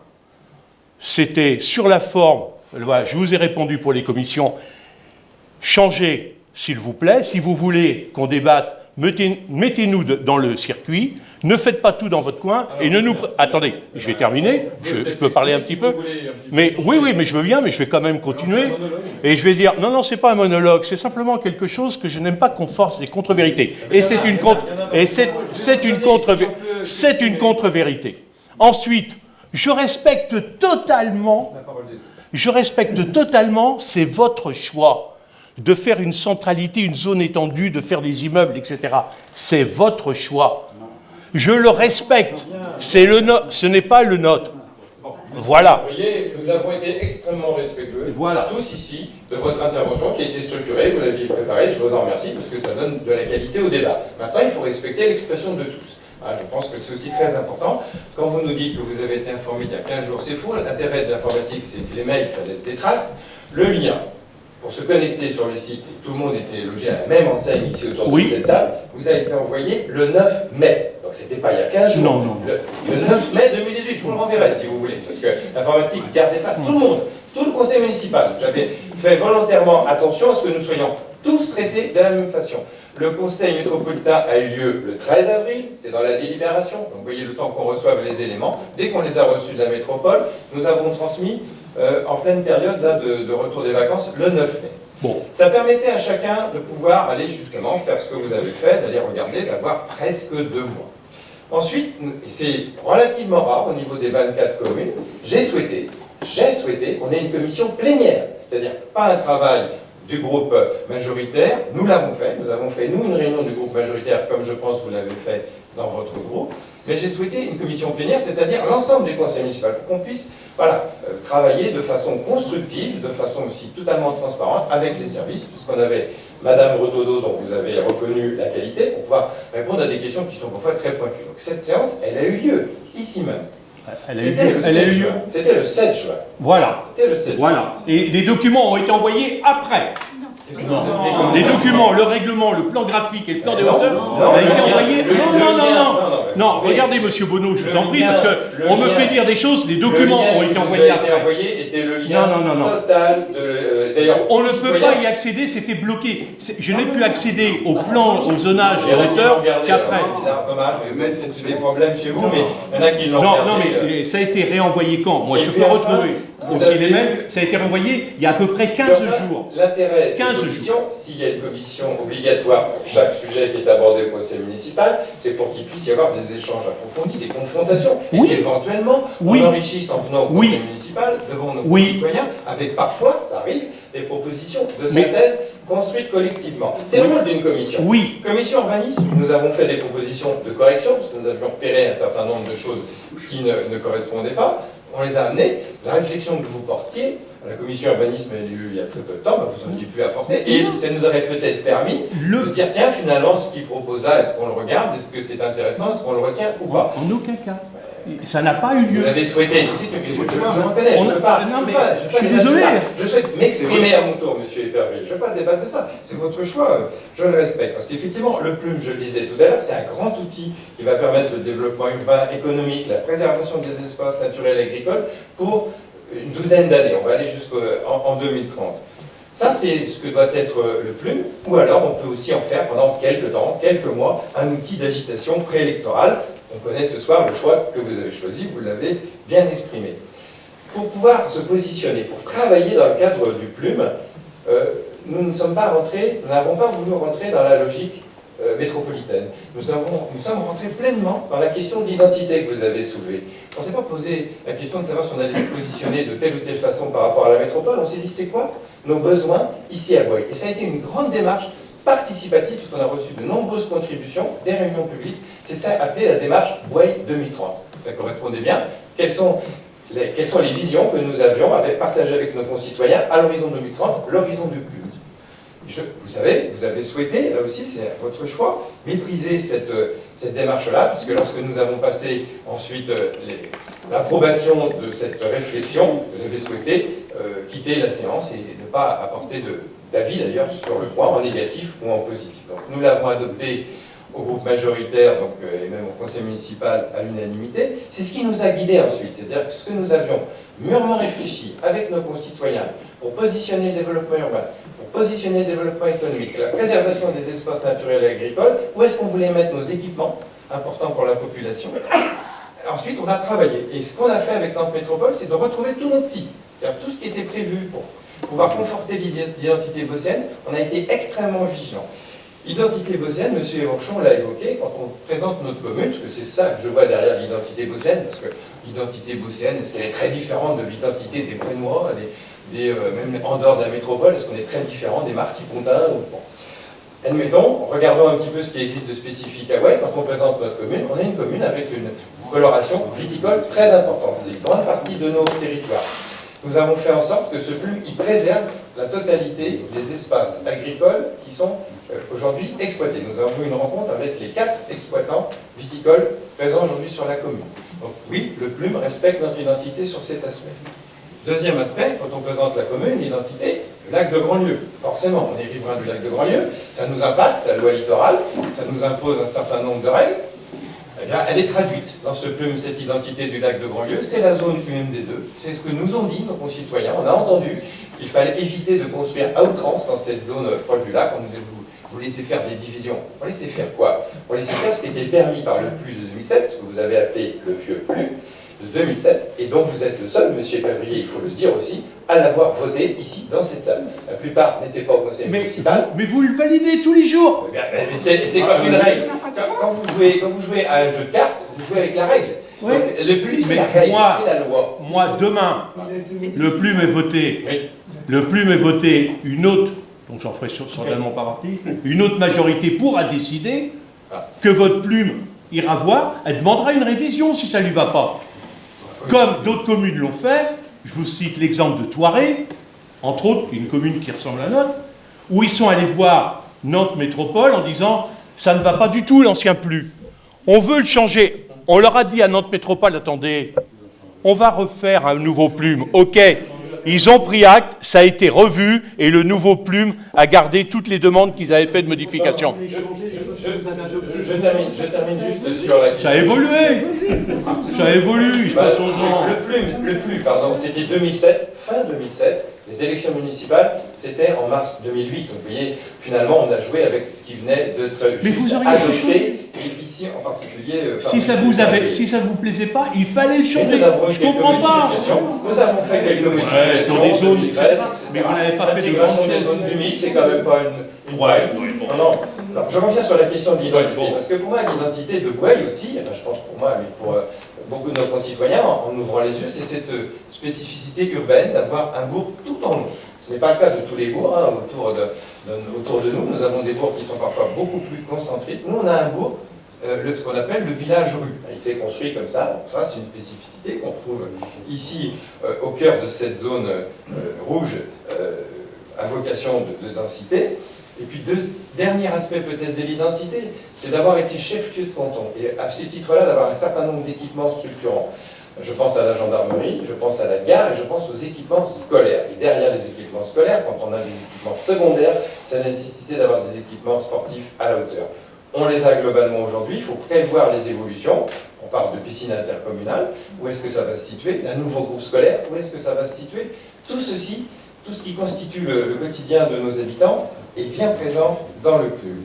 c'était sur la forme, Voilà, je vous ai répondu pour les commissions. Changez, s'il vous plaît. Si vous voulez qu'on débatte, mettez-nous dans le circuit. Ne faites pas tout dans votre coin. Alors, et ne nous... Attendez, je vais terminer. Je peux parler un petit peu. Mais oui, mais je veux bien, mais je vais quand même continuer. Et je vais dire, non, c'est pas un monologue. C'est simplement quelque chose que je n'aime pas qu'on force des contre-vérités. Et c'est une contre-vérité. Ensuite, je respecte totalement, c'est votre choix de faire une centralité, une zone étendue, de faire des immeubles, etc. C'est votre choix. Je le respecte. Ce n'est pas le nôtre. Voilà. Vous voyez, nous avons été extrêmement respectueux, Voilà. tous ici, de votre intervention qui a été structurée, vous l'aviez préparée, je vous en remercie parce que ça donne de la qualité au débat. Maintenant, il faut respecter l'expression de tous. Je pense que c'est aussi très important. Quand vous nous dites que vous avez été informé il y a 15 jours, c'est faux. L'intérêt de l'informatique, c'est que les mails, ça laisse des traces. Le lien pour se connecter sur le site, et tout le monde était logé à la même enseigne ici autour de cette table, vous a été envoyé le 9 mai. Donc c'était pas il y a 15 jours. Non. Le 9 mai 2018, je vous le renverrai si vous voulez. Parce que l'informatique garde des traces. Tout le monde, tout le conseil municipal. J'avais fait volontairement attention à ce que nous soyons tous traités de la même façon. Le conseil métropolitain a eu lieu le 13 avril, c'est dans la délibération. Donc vous voyez le temps qu'on reçoive les éléments. Dès qu'on les a reçus de la métropole, nous avons transmis en pleine période là, de retour des vacances le 9 mai. Bon. Ça permettait à chacun de pouvoir aller justement faire ce que vous avez fait, d'aller regarder, d'avoir presque 2 mois. Ensuite, et c'est relativement rare au niveau des 24 communes, j'ai souhaité qu'on ait une commission plénière, c'est-à-dire pas un travail du groupe majoritaire, nous l'avons fait, nous avons fait nous une réunion du groupe majoritaire comme je pense que vous l'avez fait dans votre groupe, mais j'ai souhaité une commission plénière, c'est-à-dire l'ensemble des conseils municipaux, pour qu'on puisse travailler de façon constructive, de façon aussi totalement transparente avec les services, puisqu'on avait Madame Bretodeau, dont vous avez reconnu la qualité, pour pouvoir répondre à des questions qui sont parfois très pointues. Donc cette séance, elle a eu lieu ici même. C'était le 7 juin. Voilà. C'était le 7 juin. Voilà. Et les documents ont été envoyés après. Les documents, le règlement, le plan graphique et le plan des hauteurs ont été envoyés. Non, regardez, monsieur Bonneau, je vous en prie, parce qu'on me fait dire des choses, les documents ont été envoyés après. Était le lien total de. D'ailleurs, on ne peut pas y accéder, c'était bloqué. Je n'ai pu accéder au plan, au zonage et hauteurs qu'après. C'est bizarre, pas mal, peut-être des problèmes chez vous, mais il y en a qui l'ont regardé. Non, mais ça a été réenvoyé quand? Moi, je peux retrouver aussi les mêmes. Ça a été renvoyé il y a à peu près 15 jours. L'intérêt de commission, s'il y a une commission obligatoire pour chaque sujet qui est abordé au conseil municipal, c'est pour qu'il puisse y avoir des échanges approfondis, des confrontations, et qu'éventuellement, on enrichisse en venant au conseil municipal devant nos concitoyens, avec parfois, ça arrive, des propositions de synthèse construites collectivement. C'est le rôle d'une commission. Commission urbanisme, nous avons fait des propositions de correction, parce que nous avions repéré un certain nombre de choses qui ne correspondaient pas. On les a amenées. La réflexion que vous portiez, la commission urbanisme a eu lieu il y a très peu de temps, vous en aviez pu apporter, et ça nous aurait peut-être permis de dire, tiens, finalement, ce qu'il propose là, est-ce qu'on le regarde, est-ce que c'est intéressant, est-ce qu'on le retient ou pas? En aucun cas. Ça n'a pas eu lieu. Vous avez souhaité, je reconnais, je ne peux pas, je suis désolé. Je souhaite m'exprimer à mon tour, monsieur Épervier. Je ne veux pas débattre de ça. C'est votre choix, je le respecte. Parce qu'effectivement, le plume, je le disais tout à l'heure, c'est un grand outil qui va permettre le développement urbain, économique, la préservation des espaces naturels et agricoles pour une douzaine d'années. On va aller jusqu'en 2030. Ça, c'est ce que doit être le plume. Ou alors, on peut aussi en faire pendant quelques temps, quelques mois, un outil d'agitation préélectorale. On connaît ce soir le choix que vous avez choisi, vous l'avez bien exprimé. Pour pouvoir se positionner, pour travailler dans le cadre du plume, nous n'avons pas voulu rentrer dans la logique métropolitaine. Nous sommes rentrés pleinement dans la question d'identité que vous avez soulevée. On ne s'est pas posé la question de savoir si on allait se positionner de telle ou telle façon par rapport à la métropole. On s'est dit, c'est quoi nos besoins ici à Boye? Et ça a été une grande démarche participative, puisqu'on a reçu de nombreuses contributions, des réunions publiques. C'est ça appelé la démarche Boye 2030. Ça correspondait bien. Quelles sont les visions que nous avions partagées avec nos concitoyens à l'horizon 2030, l'horizon du plume? Vous savez, vous avez souhaité, là aussi c'est votre choix, mépriser cette démarche-là, puisque lorsque nous avons passé ensuite l'approbation de cette réflexion, vous avez souhaité quitter la séance et ne pas apporter d'avis d'ailleurs sur le point, en négatif ou en positif. Donc nous l'avons adopté au groupe majoritaire, donc, et même au conseil municipal à l'unanimité. C'est ce qui nous a guidés ensuite, c'est-à-dire que ce que nous avions mûrement réfléchi avec nos concitoyens pour positionner le développement urbain, pour positionner le développement économique, la préservation des espaces naturels et agricoles, où est-ce qu'on voulait mettre nos équipements importants pour la population. Ensuite, on a travaillé. Et ce qu'on a fait avec Nantes Métropole, c'est de retrouver tous nos petits. C'est-à-dire tout ce qui était prévu pour pouvoir conforter l'identité bosnienne, on a été extrêmement vigilants. Identité bosnienne, M. Évanchon l'a évoqué, quand on présente notre commune, parce que c'est ça que je vois derrière l'identité bosnienne, parce que l'identité bosnienne, est-ce qu'elle est très différente de l'identité des Brennois, même en dehors de la métropole, est-ce qu'on est très différent des Marquipontins bon. Admettons, regardons un petit peu ce qui existe de spécifique à Ouai, quand on présente notre commune, on est une commune avec une coloration viticole très importante. C'est une grande partie de nos territoires. Nous avons fait en sorte que ce plume, il préserve la totalité des espaces agricoles qui sont aujourd'hui exploités. Nous avons eu une rencontre avec les 4 exploitants viticoles présents aujourd'hui sur la commune. Donc oui, le plume respecte notre identité sur cet aspect. Deuxième aspect, quand on présente la commune, l'identité, le lac de Grandlieu. Forcément, on est riverain du lac de Grandlieu, ça nous impacte, la loi littorale, ça nous impose un certain nombre de règles. Eh bien, elle est traduite dans ce plume, cette identité du lac de Grandlieu, c'est la zone UMD2, c'est ce que nous ont dit nos concitoyens, on a entendu qu'il fallait éviter de construire à outrance dans cette zone proche du lac, on nous dit vous laissez faire des divisions, on laissait faire quoi? On laissait faire ce qui était permis par le plus de 2007, ce que vous avez appelé le vieux plus de 2007, et dont vous êtes le seul, monsieur Pévrier, il faut le dire aussi, à l'avoir voté ici, dans cette salle. La plupart n'étaient pas au conseil municipal. Mais vous le validez tous les jours. C'est comme une règle. Quand vous jouez à un jeu de cartes, vous jouez avec la règle. Oui. Donc, le plus, c'est la règle, c'est la loi. Moi, demain, le plume est voté. Oui. Le plume est voté, une autre, donc j'en ferai certainement pas partie, une autre majorité pourra décider que votre plume ira voir, elle demandera une révision si ça ne lui va pas. Comme d'autres communes l'ont fait, je vous cite l'exemple de Thoiré, entre autres, une commune qui ressemble à la nôtre, où ils sont allés voir Nantes Métropole en disant « ça ne va pas du tout l'ancien plus, on veut le changer ». On leur a dit à Nantes Métropole « attendez, on va refaire un nouveau plume, ok ». Ils ont pris acte, ça a été revu, et le nouveau plume a gardé toutes les demandes qu'ils avaient fait de modification. Je termine juste sur la question. Ça a évolué. Ça évolue, il se passe son temps. Le plume, c'était 2007, fin 2007. Les élections municipales, c'était en mars 2008. Donc vous voyez, finalement, on a joué avec ce qui venait d'être adopté, et ici en particulier... si ça vous plaisait pas, il fallait le changer. Je comprends pas. Nous avons fait quelques modifications, sur des zones, mais vous n'avez pas fait de l'intégration des zones humides, c'est quand même pas une non. Alors, je reviens sur la question de l'identité, parce que pour moi, l'identité de Bouaye aussi, enfin, je pense pour moi, mais pour beaucoup de nos concitoyens, en ouvrant les yeux, c'est cette spécificité urbaine d'avoir un bourg tout en haut. Ce n'est pas le cas de tous les bourgs, hein, autour de nous. Nous avons des bourgs qui sont parfois beaucoup plus concentrés. Nous, on a un bourg, ce qu'on appelle le village rue. Il s'est construit comme ça, donc ça c'est une spécificité qu'on trouve ici au cœur de cette zone rouge à vocation de densité. Et puis, dernier aspect peut-être de l'identité, c'est d'avoir été chef-lieu de canton. Et à ce titre-là, d'avoir un certain nombre d'équipements structurants. Je pense à la gendarmerie, je pense à la gare et je pense aux équipements scolaires. Et derrière les équipements scolaires, quand on a des équipements secondaires, c'est la nécessité d'avoir des équipements sportifs à la hauteur. On les a globalement aujourd'hui, il faut prévoir les évolutions. On parle de piscine intercommunale, où est-ce que ça va se situer? D'un nouveau groupe scolaire, où est-ce que ça va se situer? Tout ceci, tout ce qui constitue le quotidien de nos habitants est bien présent dans le plume.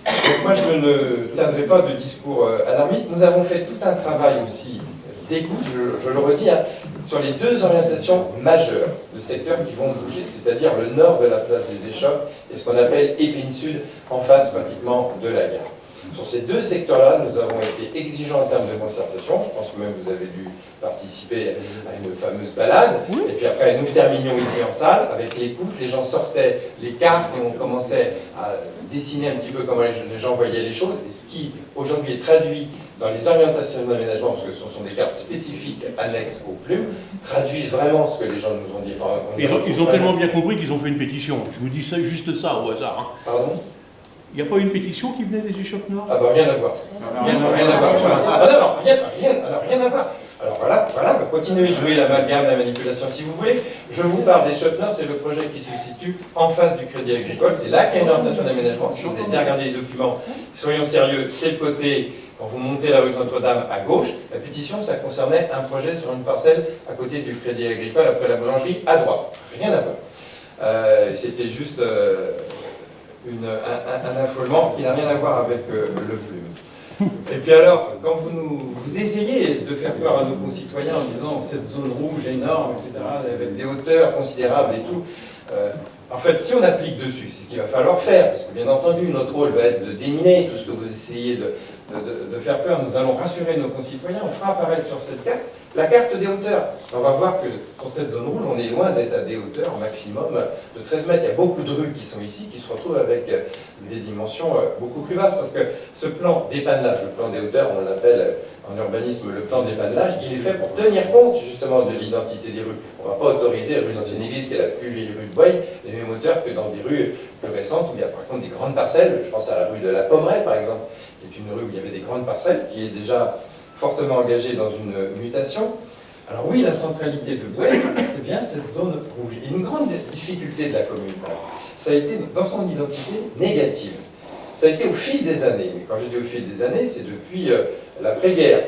Donc moi je ne tiendrai pas de discours alarmiste. Nous avons fait tout un travail aussi d'écoute, je le redis, hein, sur les 2 orientations majeures de secteurs qui vont bouger, c'est-à-dire le nord de la place des Échoppes et ce qu'on appelle Épine Sud, en face pratiquement de la gare. Sur ces 2 secteurs-là, nous avons été exigeants en termes de concertation. Je pense que même vous avez dû participer à une fameuse balade. Et puis après, nous terminions ici en salle avec l'écoute. Les gens sortaient les cartes et on commençait à dessiner un petit peu comment les gens voyaient les choses. Et ce qui, aujourd'hui, est traduit dans les orientations d'aménagement, parce que ce sont des cartes spécifiques annexes aux plumes, traduisent vraiment ce que les gens nous ont dit. Enfin, ils ont tellement bien compris qu'ils ont fait une pétition. Je vous dis ça, juste ça au hasard. Hein. Pardon? Il n'y a pas une pétition qui venait des Échoppes Nord? Ah bah rien à voir. Rien à voir. Rien à voir. Alors voilà, quoi continuer de jouer l'amalgame, la manipulation si vous voulez. Je vous parle des Shops Nord, c'est le projet qui se situe en face du Crédit Agricole. C'est là qu'il y a une orientation d'aménagement. Si vous avez bien regardé les documents, soyons sérieux, c'est le côté, quand vous montez la rue de Notre-Dame à gauche, la pétition, ça concernait un projet sur une parcelle à côté du Crédit Agricole, après la boulangerie, à droite. Rien à voir. C'était juste un affolement qui n'a rien à voir avec le plume. Et puis alors, quand vous essayez de faire peur à nos concitoyens en disant cette zone rouge énorme, etc., avec des hauteurs considérables et tout, en fait, si on applique dessus, c'est ce qu'il va falloir faire, parce que bien entendu, notre rôle va être de déminer tout ce que vous essayez de faire peur. Nous allons rassurer nos concitoyens, on fera apparaître sur cette carte la carte des hauteurs. On va voir que sur cette zone rouge, on est loin d'être à des hauteurs maximum de 13 mètres. Il y a beaucoup de rues qui sont ici, qui se retrouvent avec des dimensions beaucoup plus vastes, parce que ce plan d'épanelage, le plan des hauteurs, on l'appelle en urbanisme le plan d'épanelage, il est fait pour tenir compte justement de l'identité des rues. On ne va pas autoriser rue d'Ancienne Église, qui est la plus vieille rue de Boye, les mêmes hauteurs que dans des rues plus récentes, où il y a par contre des grandes parcelles. Je pense à la rue de la Pommeraye, par exemple, qui est une rue où il y avait des grandes parcelles, qui est déjà fortement engagée dans une mutation. Alors oui, la centralité de Boye, c'est bien cette zone rouge. Et une grande difficulté de la commune, ça a été dans son identité négative. Ça a été au fil des années, mais quand je dis au fil des années, c'est depuis l'après-guerre,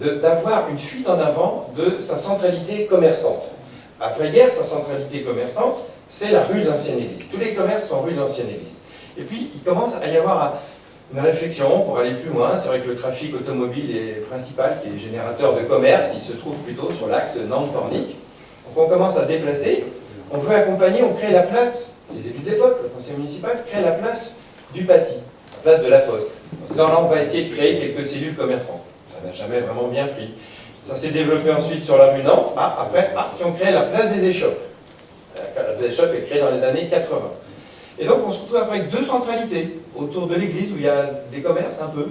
d'avoir une fuite en avant de sa centralité commerçante. Après-guerre, sa centralité commerçante, c'est la rue de l'Ancienne Église. Tous les commerces sont rue de l'Ancienne Église. Et puis, il commence à y avoir une réflexion pour aller plus loin. C'est vrai que le trafic automobile est principal, qui est générateur de commerce, il se trouve plutôt sur l'axe Nantes-Pornic. Donc on commence à déplacer, on veut accompagner, on crée la place, les élus de l'époque, le conseil municipal, crée la place du Paty, la place de la Poste. En disant là, on va essayer de créer quelques cellules commerçantes. Ça n'a jamais vraiment bien pris. Ça s'est développé ensuite sur la rue Nantes. Après, si on crée la place des échoppes. La place des échoppes est créée dans les années 80. Et donc on se retrouve après avec deux centralités autour de l'église où il y a des commerces un peu,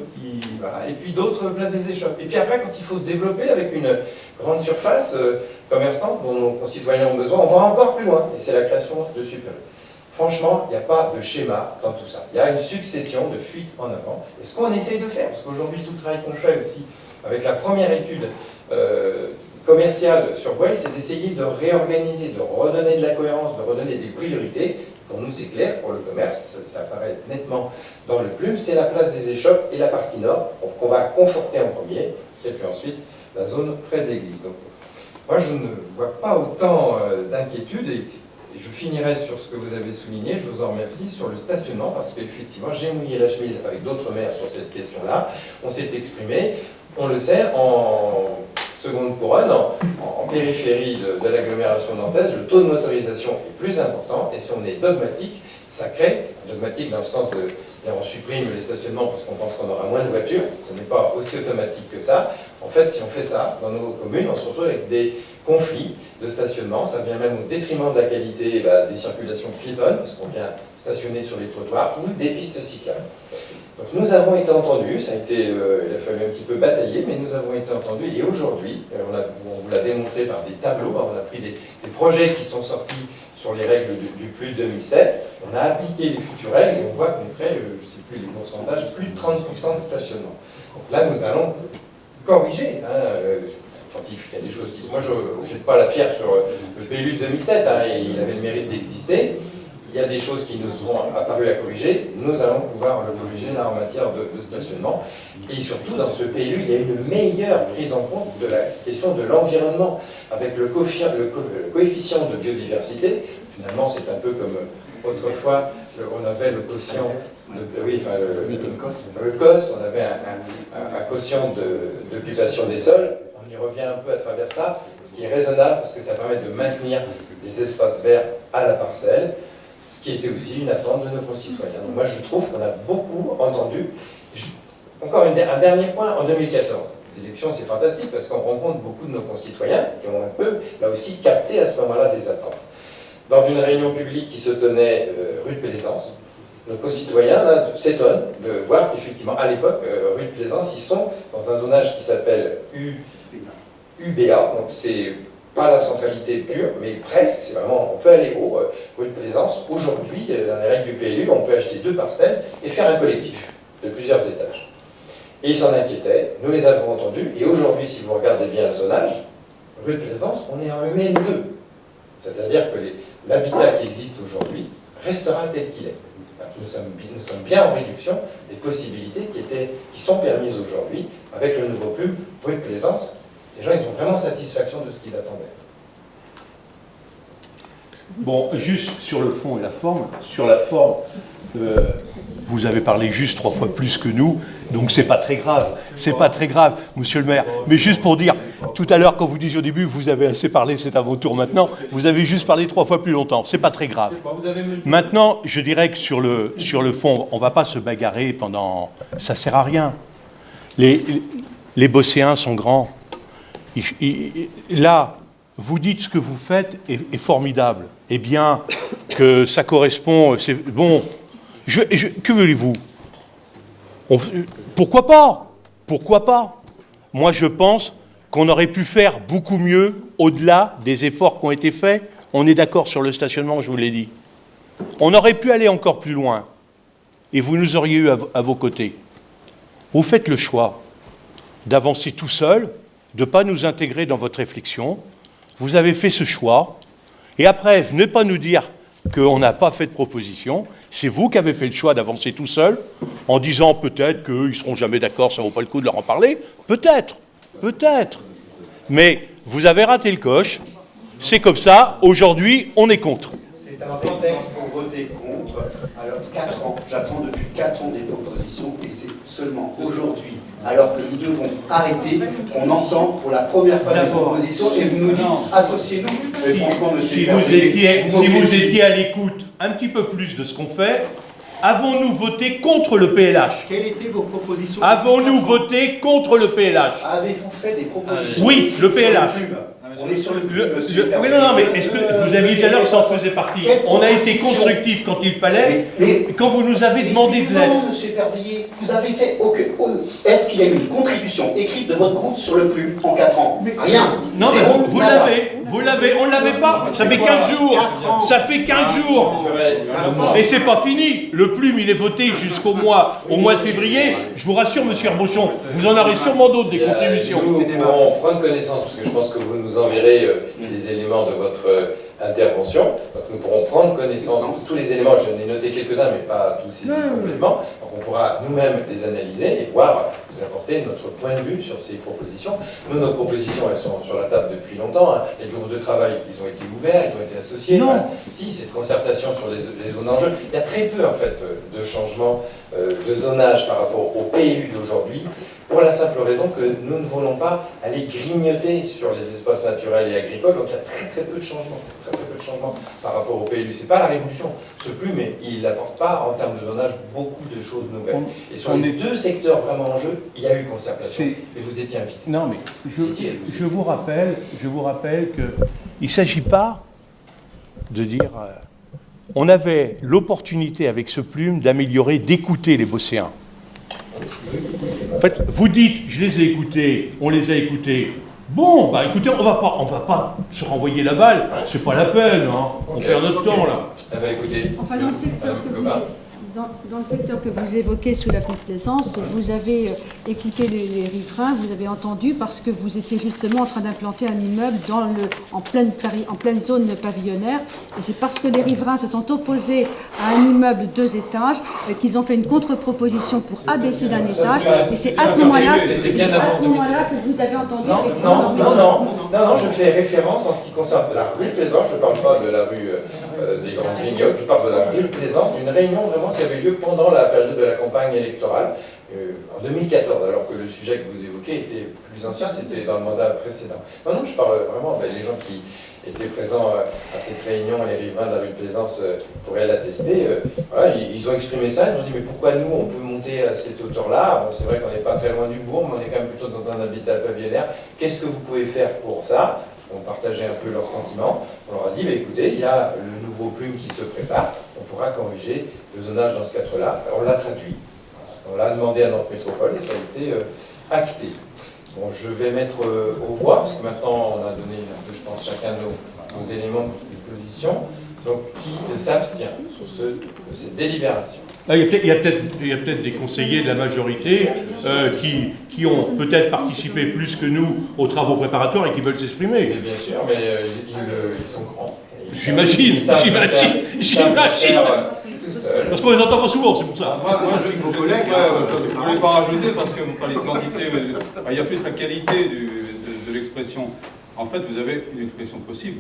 voilà, et puis d'autres places des échoppes. Et puis après, quand il faut se développer avec une grande surface commerçante dont nos concitoyens ont besoin, on va encore plus loin. Et c'est la création de super. Franchement, il n'y a pas de schéma dans tout ça. Il y a une succession de fuites en avant. Et ce qu'on essaye de faire, parce qu'aujourd'hui tout le travail qu'on fait aussi avec la première étude commerciale sur Boye, c'est d'essayer de réorganiser, de redonner de la cohérence, de redonner des priorités. Pour nous, c'est clair, pour le commerce, ça apparaît nettement dans le plume, c'est la place des échoppes et la partie nord, qu'on va conforter en premier, et puis ensuite la zone près de l'église. Donc, moi, je ne vois pas autant d'inquiétude, et je finirai sur ce que vous avez souligné, je vous en remercie, sur le stationnement, parce qu'effectivement, j'ai mouillé la chemise avec d'autres maires sur cette question-là, on s'est exprimé, on le sait, en seconde couronne, en périphérie de l'agglomération nantaise, le taux de motorisation est plus important, et si on est dogmatique, ça crée, dogmatique dans le sens de, on supprime les stationnements parce qu'on pense qu'on aura moins de voitures, ce n'est pas aussi automatique que ça. En fait, si on fait ça dans nos communes, on se retrouve avec des conflits de stationnement, ça vient même au détriment de la qualité des circulations piétonnes, parce qu'on vient stationner sur les trottoirs, ou des pistes cyclables. Donc nous avons été entendus, ça a été, il a fallu un petit peu batailler, mais nous avons été entendus, et aujourd'hui, on vous l'a démontré par des tableaux, on a pris des projets qui sont sortis sur les règles du plus de 2007, on a appliqué les futures règles, et on voit qu'on crée, je ne sais plus les pourcentages, plus de 30% de stationnement. Donc là, nous allons corriger, quand il y a des choses qui... Moi, je ne jette pas la pierre sur le PLU de 2007, et il avait le mérite d'exister. Il y a des choses qui nous seront apparues à corriger, nous allons pouvoir le corriger là en matière de stationnement. Et surtout, dans ce PLU, il y a une meilleure prise en compte de la question de l'environnement, avec le coefficient de biodiversité. Finalement, c'est un peu comme autrefois, on avait le quotient, le COS, on avait un quotient d'occupation des sols. On y revient un peu à travers ça, ce qui est raisonnable, parce que ça permet de maintenir des espaces verts à la parcelle, ce qui était aussi une attente de nos concitoyens. Donc moi, je trouve qu'on a beaucoup entendu. Encore un dernier point, en 2014, les élections, c'est fantastique, parce qu'on rencontre beaucoup de nos concitoyens, et on peut, là aussi, capter à ce moment-là des attentes. Lors d'une réunion publique qui se tenait rue de Plaisance, nos concitoyens s'étonnent de voir qu'effectivement, à l'époque, rue de Plaisance, ils sont dans un zonage qui s'appelle UBA, donc c'est pas la centralité pure, mais presque, c'est vraiment, on peut aller haut, rue de Plaisance. Aujourd'hui, dans les règles du PLU, on peut acheter 2 parcelles et faire un collectif de plusieurs étages. Et ils s'en inquiétaient, nous les avons entendus, et aujourd'hui, si vous regardez bien le zonage, rue de Plaisance, on est en EN2. C'est-à-dire que l'habitat qui existe aujourd'hui restera tel qu'il est. Nous sommes bien en réduction des possibilités qui sont permises aujourd'hui avec le nouveau PLUM rue de Plaisance. Les gens, ils ont vraiment satisfaction de ce qu'ils attendaient. Bon, juste sur le fond et la forme. Sur la forme, vous avez parlé juste 3 fois plus que nous, donc c'est pas très grave. C'est pas très grave, monsieur le maire. Mais juste pour dire, tout à l'heure, quand vous disiez au début, vous avez assez parlé, c'est à votre tour maintenant, vous avez juste parlé 3 fois plus longtemps. C'est pas très grave. Maintenant, je dirais que sur le fond, on va pas se bagarrer pendant... Ça sert à rien. Les Bosséens sont grands. Là, vous dites ce que vous faites est formidable. Eh bien, que ça correspond... Bon, que voulez-vous? Pourquoi pas? Pourquoi pas? Moi, je pense qu'on aurait pu faire beaucoup mieux au-delà des efforts qui ont été faits. On est d'accord sur le stationnement, je vous l'ai dit. On aurait pu aller encore plus loin. Et vous nous auriez eu à vos côtés. Vous faites le choix d'avancer tout seul, de ne pas nous intégrer dans votre réflexion. Vous avez fait ce choix. Et après, venez pas nous dire qu'on n'a pas fait de proposition. C'est vous qui avez fait le choix d'avancer tout seul, en disant peut-être qu'ils ne seront jamais d'accord, ça ne vaut pas le coup de leur en parler. Peut-être, peut-être. Mais vous avez raté le coche. C'est comme ça. Aujourd'hui, on est contre. C'est un contexte pour voter contre. Alors, 4 ans, j'attends depuis 4 ans des propositions, et c'est seulement aujourd'hui, alors que nous devons arrêter, on entend pour la première fois des propositions, et vous nous dites, associez-nous. Mais franchement, monsieur, si vous étiez à l'écoute un petit peu plus de ce qu'on fait, avons-nous voté contre le PLH? Quelles étaient vos propositions? Avons-nous voté contre le PLH? Avez-vous fait des propositions? Oui, le PLH. On est sur le PLUM, monsieur. Oui, non, mais est-ce que vous aviez dit tout à l'heure que ça en faisait partie? On a été constructif quand il fallait. Quand vous nous avez demandé de l'être. Monsieur Pervillier, vous avez fait aucun. Est-ce qu'il y a eu une contribution écrite de votre groupe sur le PLUM en 4 ans? Rien. Non, mais vous l'avez, on ne l'avait pas. Ça fait 15 jours. Ça fait 15 jours. Et c'est pas fini. Le PLUM, il est voté jusqu'au mois de février. Je vous rassure, monsieur Herbochon, vous en aurez sûrement d'autres des contributions. Nous pourrons prendre connaissance, parce que je pense que vous nous enverrez les éléments de votre intervention. Donc nous pourrons prendre connaissance de tous les éléments. Je n'ai noté quelques-uns, mais pas tous ici complètement. Donc on pourra nous-mêmes les analyser et voir, vous apporter notre point de vue sur ces propositions. Nous, nos propositions, elles sont sur la table depuis longtemps. Hein. Les groupes de travail, ils ont été ouverts, ils ont été associés. Non. Voilà. Si, cette concertation sur les zones en jeu, il y a très peu en fait de changements de zonage par rapport au PLU d'aujourd'hui. Pour la simple raison que nous ne voulons pas aller grignoter sur les espaces naturels et agricoles, donc il y a très peu de changements, par rapport au PLU. C'est pas la révolution, ce plus, mais il n'apporte pas en termes de zonage beaucoup de choses nouvelles. Et sur les 2 secteurs vraiment en jeu, il y a eu concertation. Et vous étiez invité. Non, mais je vous rappelle qu'il ne s'agit pas de dire... on avait l'opportunité avec ce PLUM d'améliorer, d'écouter les Bosséens. En fait, vous dites, je les ai écoutés, on les a écoutés. Bon, bah écoutez, on va pas se renvoyer la balle, c'est pas la peine, hein. On perd notre temps là. Ah bah écoutez, enfin, dans le secteur que vous évoquez sous la complaisance, vous avez écouté les riverains, vous avez entendu parce que vous étiez justement en train d'implanter un immeuble en pleine zone pavillonnaire. Et c'est parce que les riverains se sont opposés à un immeuble 2 étages qu'ils ont fait une contre-proposition pour abaisser d'un étage. Et c'est à ce moment-là que vous avez entendu. Non, je fais référence en ce qui concerne la rue Plaisance, je ne parle pas de la rue des Grandes Vignoles, je parle de la rue Plaisance, d'une réunion vraiment qui avait lieu pendant la période de la campagne électorale, en 2014, alors que le sujet que vous évoquez était plus ancien, c'était dans le mandat précédent. Non, je parle vraiment des gens qui étaient présents à cette réunion, les riverains de la rue Plaisance pourraient l'attester. Voilà, ils ont exprimé ça, ils ont dit mais pourquoi nous on peut monter à cette hauteur-là? Bon, c'est vrai qu'on n'est pas très loin du bourg, mais on est quand même plutôt dans un habitat pavillonnaire. Qu'est-ce que vous pouvez faire pour ça? On partageait un peu leurs sentiments. On leur a dit, bah, écoutez, il y a le nouveau PLUM qui se prépare, on pourra corriger le zonage dans ce cadre-là. On l'a traduit, on l'a demandé à notre métropole et ça a été acté. Bon, je vais mettre aux voix, parce que maintenant on a donné un peu, je pense, chacun nos éléments de position. Donc, qui s'abstient sur cette délibération? Il y a peut-être des conseillers de la majorité qui ont peut-être participé plus que nous aux travaux préparatoires et qui veulent s'exprimer. Mais bien sûr, mais ils sont grands. J'imagine. Tout seul. Parce qu'on les entend pas souvent, c'est pour ça. Moi, je ne voulais pas rajouter parce que vous parlez de quantité, il y a plus la qualité de l'expression. En fait, vous avez une expression possible.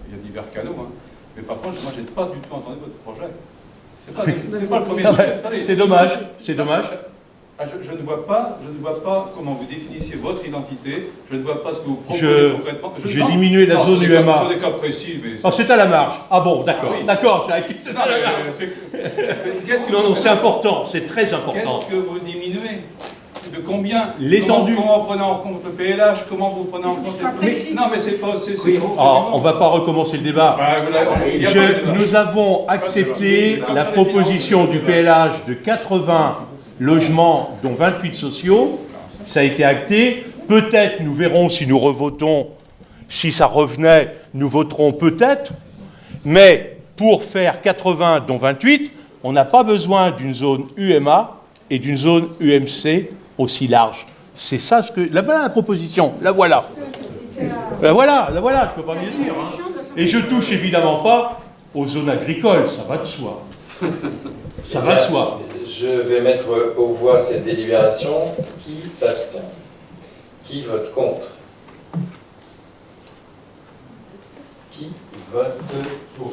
Il y a divers canaux, hein. Mais par contre, moi, je n'ai pas du tout entendu votre projet. C'est pas le premier sujet. C'est dommage, c'est dommage. Je ne vois pas comment vous définissiez votre identité, je ne vois pas ce que vous proposez concrètement. J'ai diminué la zone UMA. Sur des cas précis, mais... C'est à la marge. Ah bon, d'accord, Ah oui. d'accord. Non, c'est important, c'est très important. Qu'est-ce que vous diminuez? De combien? L'étendue. Comment vous prenez en compte le PLH? Comment vous prenez en compte les... Non, mais c'est pas... On ne va pas recommencer le débat. Nous avons accepté la proposition du PLH de 80 logements, dont 28 sociaux. Ça a été acté. Peut-être, nous verrons si nous revotons, si ça revenait, nous voterons peut-être. Mais pour faire 80, dont 28, on n'a pas besoin d'une zone UMA et d'une zone UMC aussi large. C'est ça ce que... La voilà la proposition, la voilà. La voilà, je ne peux pas mieux dire. Hein. Et je touche évidemment pas aux zones agricoles, ça va de soi. Ça va de soi. Je vais mettre aux voix cette délibération. Qui s'abstient? Qui vote contre? Qui vote pour?